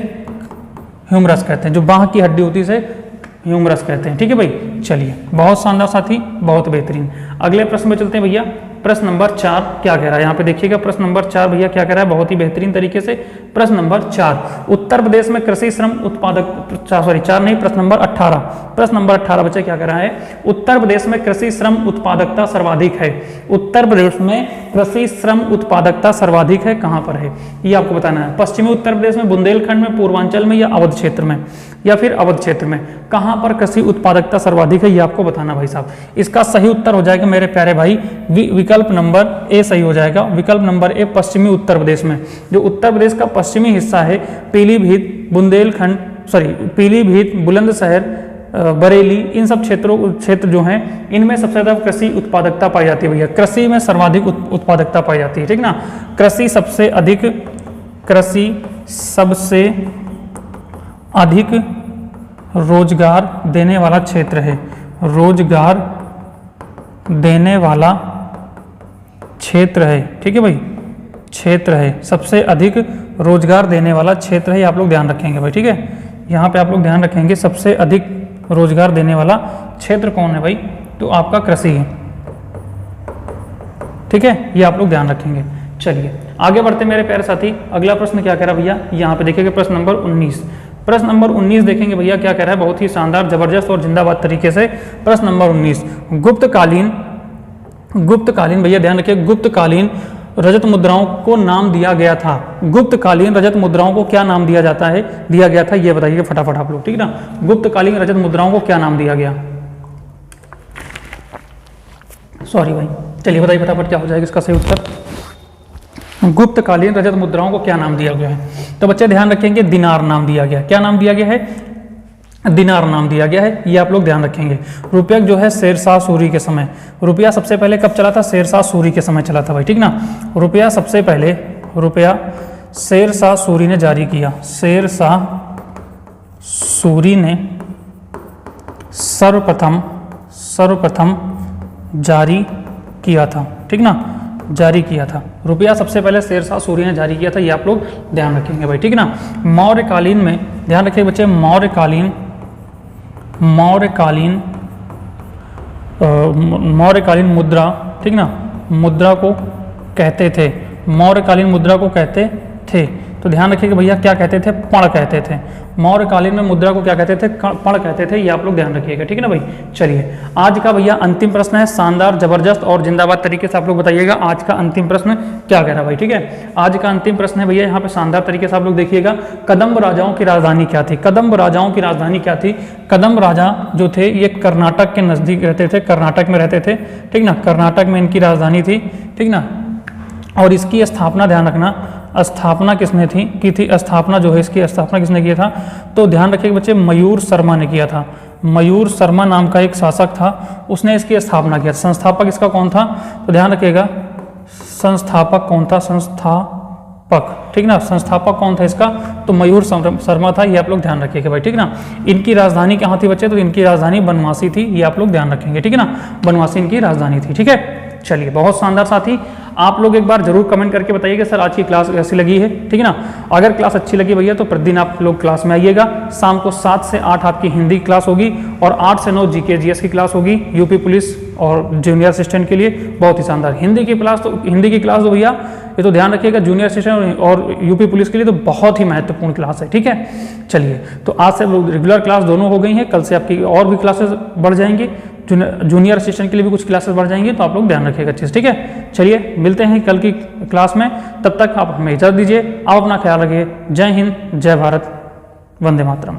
ह्यूमरस कहते हैं, जो बाह की हड्डी होती है इसे ह्यूमरस कहते हैं, ठीक है भाई। चलिए बहुत शानदार साथी, बहुत बेहतरीन। अगले प्रश्न में चलते हैं भैया, प्रश्न नंबर 4 क्या कह रहा है, यहाँ पे देखिएगा प्रश्न नंबर 4 भैया क्या कह रहा है, बहुत ही बेहतरीन तरीके से। प्रश्न नंबर 4, उत्तर प्रदेश में कृषि श्रम उत्पादक, सॉरी 4 नहीं, प्रश्न नंबर 18, प्रश्न नंबर 18 बच्चे क्या कह रहा है, उत्तर प्रदेश में कृषि श्रम उत्पादकता सर्वाधिक है, उत्तर प्रदेश में कृषि श्रम उत्पादकता सर्वाधिक है, कहाँ पर है, ये आपको बताना है। पश्चिमी उत्तर प्रदेश में, बुंदेलखंड में, पूर्वांचल में, या अवध क्षेत्र में, या फिर अवध क्षेत्र में, कहाँ पर कृषि उत्पादकता सर्वाधिक है, ये आपको बताना भाई साहब। इसका सही उत्तर हो जाएगा मेरे प्यारे भाई, विकल्प नंबर ए सही हो जाएगा, विकल्प नंबर ए, पश्चिमी उत्तर प्रदेश में। जो उत्तर प्रदेश का पश्चिमी हिस्सा है, पीलीभीत, बुंदेलखंड, पीलीभीत, बुलंदशहर, बरेली, इन सब क्षेत्र जो हैं इनमें सबसे ज़्यादा कृषि उत्पादकता पाई जाती है भैया, कृषि में सर्वाधिक उत्पादकता पाई जाती है, ठीक ना। कृषि सबसे अधिक रोजगार देने वाला क्षेत्र है, रोजगार देने वाला क्षेत्र है, ठीक है भाई, क्षेत्र है, सबसे अधिक रोजगार देने वाला क्षेत्र है, आप लोग ध्यान रखेंगे भाई, ठीक है। यहाँ पे आप लोग ध्यान रखेंगे सबसे अधिक रोजगार देने वाला क्षेत्र कौन है भाई, तो आपका कृषि है, ठीक है, ये आप लोग ध्यान रखेंगे। चलिए आगे बढ़ते मेरे प्यारे साथी, अगला प्रश्न क्या कह रहा है भैया, यहाँ पे देखिएगा प्रश्न नंबर 19, प्रश्न नंबर 19 देखेंगे भैया क्या कह रहा है, बहुत ही शानदार जबरदस्त और जिंदाबाद तरीके से। प्रश्न नंबर 19, गुप्तकालीन भैया ध्यान रखिए, गुप्तकालीन रजत मुद्राओं को नाम दिया गया था, गुप्तकालीन रजत मुद्राओं को क्या नाम दिया गया था, ये बताइए फटाफट आप लोग, ठीक ना। गुप्तकालीन रजत मुद्राओं को क्या नाम दिया गया, सॉरी भाई, चलिए बताइए फटाफट क्या हो जाएगा इसका सही उत्तर। गुप्तकालीन रजत मुद्राओं को क्या नाम दिया गया है, तो बच्चे ध्यान रखेंगे दिनार नाम दिया गया, क्या नाम दिया गया है, दिनार नाम दिया गया है, ये आप लोग ध्यान रखेंगे। रुपया जो है शेरशाह सूरी के समय, रुपया सबसे पहले कब चला था? शेरशाह सूरी के समय चला था भाई, ठीक ना। रुपया सबसे पहले रुपया शेरशाह सूरी ने जारी किया, शेरशाह सूरी ने सर्वप्रथम जारी किया था, ठीक ना, जारी किया था। रुपया सबसे पहले शेरशाह सूरी ने जारी किया था, ये आप लोग ध्यान रखेंगे भाई, ठीक ना। मौर्यकालीन में ध्यान रखिए बच्चे, मौर्यकालीन मुद्रा, ठीक ना, मुद्रा को कहते थे, मौर्यकालीन मुद्रा को कहते थे। तो ध्यान रखिए कि भैया क्या कहते थे? पण कहते थे। मौर्यकालीन में मुद्रा को क्या कहते थे? पण कहते थे, ये आप लोग ध्यान रखिएगा, ठीक है ना भाई। चलिए आज का भैया अंतिम प्रश्न है, शानदार जबरदस्त और जिंदाबाद तरीके से आप लोग बताइएगा आज का अंतिम प्रश्न क्या कह रहा है भाई, ठीक है। आज का अंतिम प्रश्न है भैया, यहाँ पे शानदार तरीके से आप लोग देखिएगा, कदम्ब राजाओं की राजधानी क्या थी? कदम्ब राजाओं की राजधानी क्या थी? कदम्ब राजा जो थे ये कर्नाटक के नजदीक रहते थे, कर्नाटक में रहते थे, ठीक ना, कर्नाटक में इनकी राजधानी थी, ठीक ना। और इसकी स्थापना ध्यान रखना, स्थापना किसने की थी? स्थापना जो है इसकी स्थापना किसने किया था? तो ध्यान रखिए बच्चे, मयूर शर्मा ने किया था। मयूर शर्मा नाम का एक शासक था, उसने इसकी स्थापना किया। संस्थापक इसका कौन था? तो ध्यान रखिएगा, संस्थापक कौन था? संस्थापक, ठीक ना, संस्थापक कौन था इसका? तो मयूर शर्मा था, ये आप लोग ध्यान रखिएगा भाई, ठीक ना। इनकी राजधानी कहाँ थी बच्चे? तो इनकी राजधानी बनवासी थी, ये आप लोग ध्यान रखेंगे, ठीक है ना, बनवासी इनकी राजधानी थी, ठीक है। चलिए बहुत शानदार साथी, आप लोग एक बार जरूर कमेंट करके बताइएगा सर आज की क्लास कैसी लगी है, ठीक है ना। अगर क्लास अच्छी लगी भैया तो प्रतिदिन आप लोग क्लास में आइएगा। शाम को 7 से 8 आपकी हिंदी की क्लास होगी और 8 से 9 जीके जीएस की क्लास होगी, यूपी पुलिस और जूनियर असिस्टेंट के लिए बहुत ही शानदार। हिंदी की क्लास तो भैया ये तो ध्यान रखिएगा, जूनियर असिस्टेंट और यूपी पुलिस के लिए तो बहुत ही महत्वपूर्ण क्लास है, ठीक है। चलिए तो आज से रेगुलर क्लास दोनों हो गई हैं, कल से आपकी और भी क्लासेस बढ़ जाएंगी, जूनियर असिस्टेंट के लिए भी कुछ क्लासेस बढ़ जाएंगी, तो आप लोग ध्यान रखिएगा अच्छे से, ठीक है। चलिए मिलते हैं कल की क्लास में, तब तक आप हमें इजाजत दीजिए, आप अपना ख्याल रखिए। जय हिंद, जय भारत, वंदे मातरम।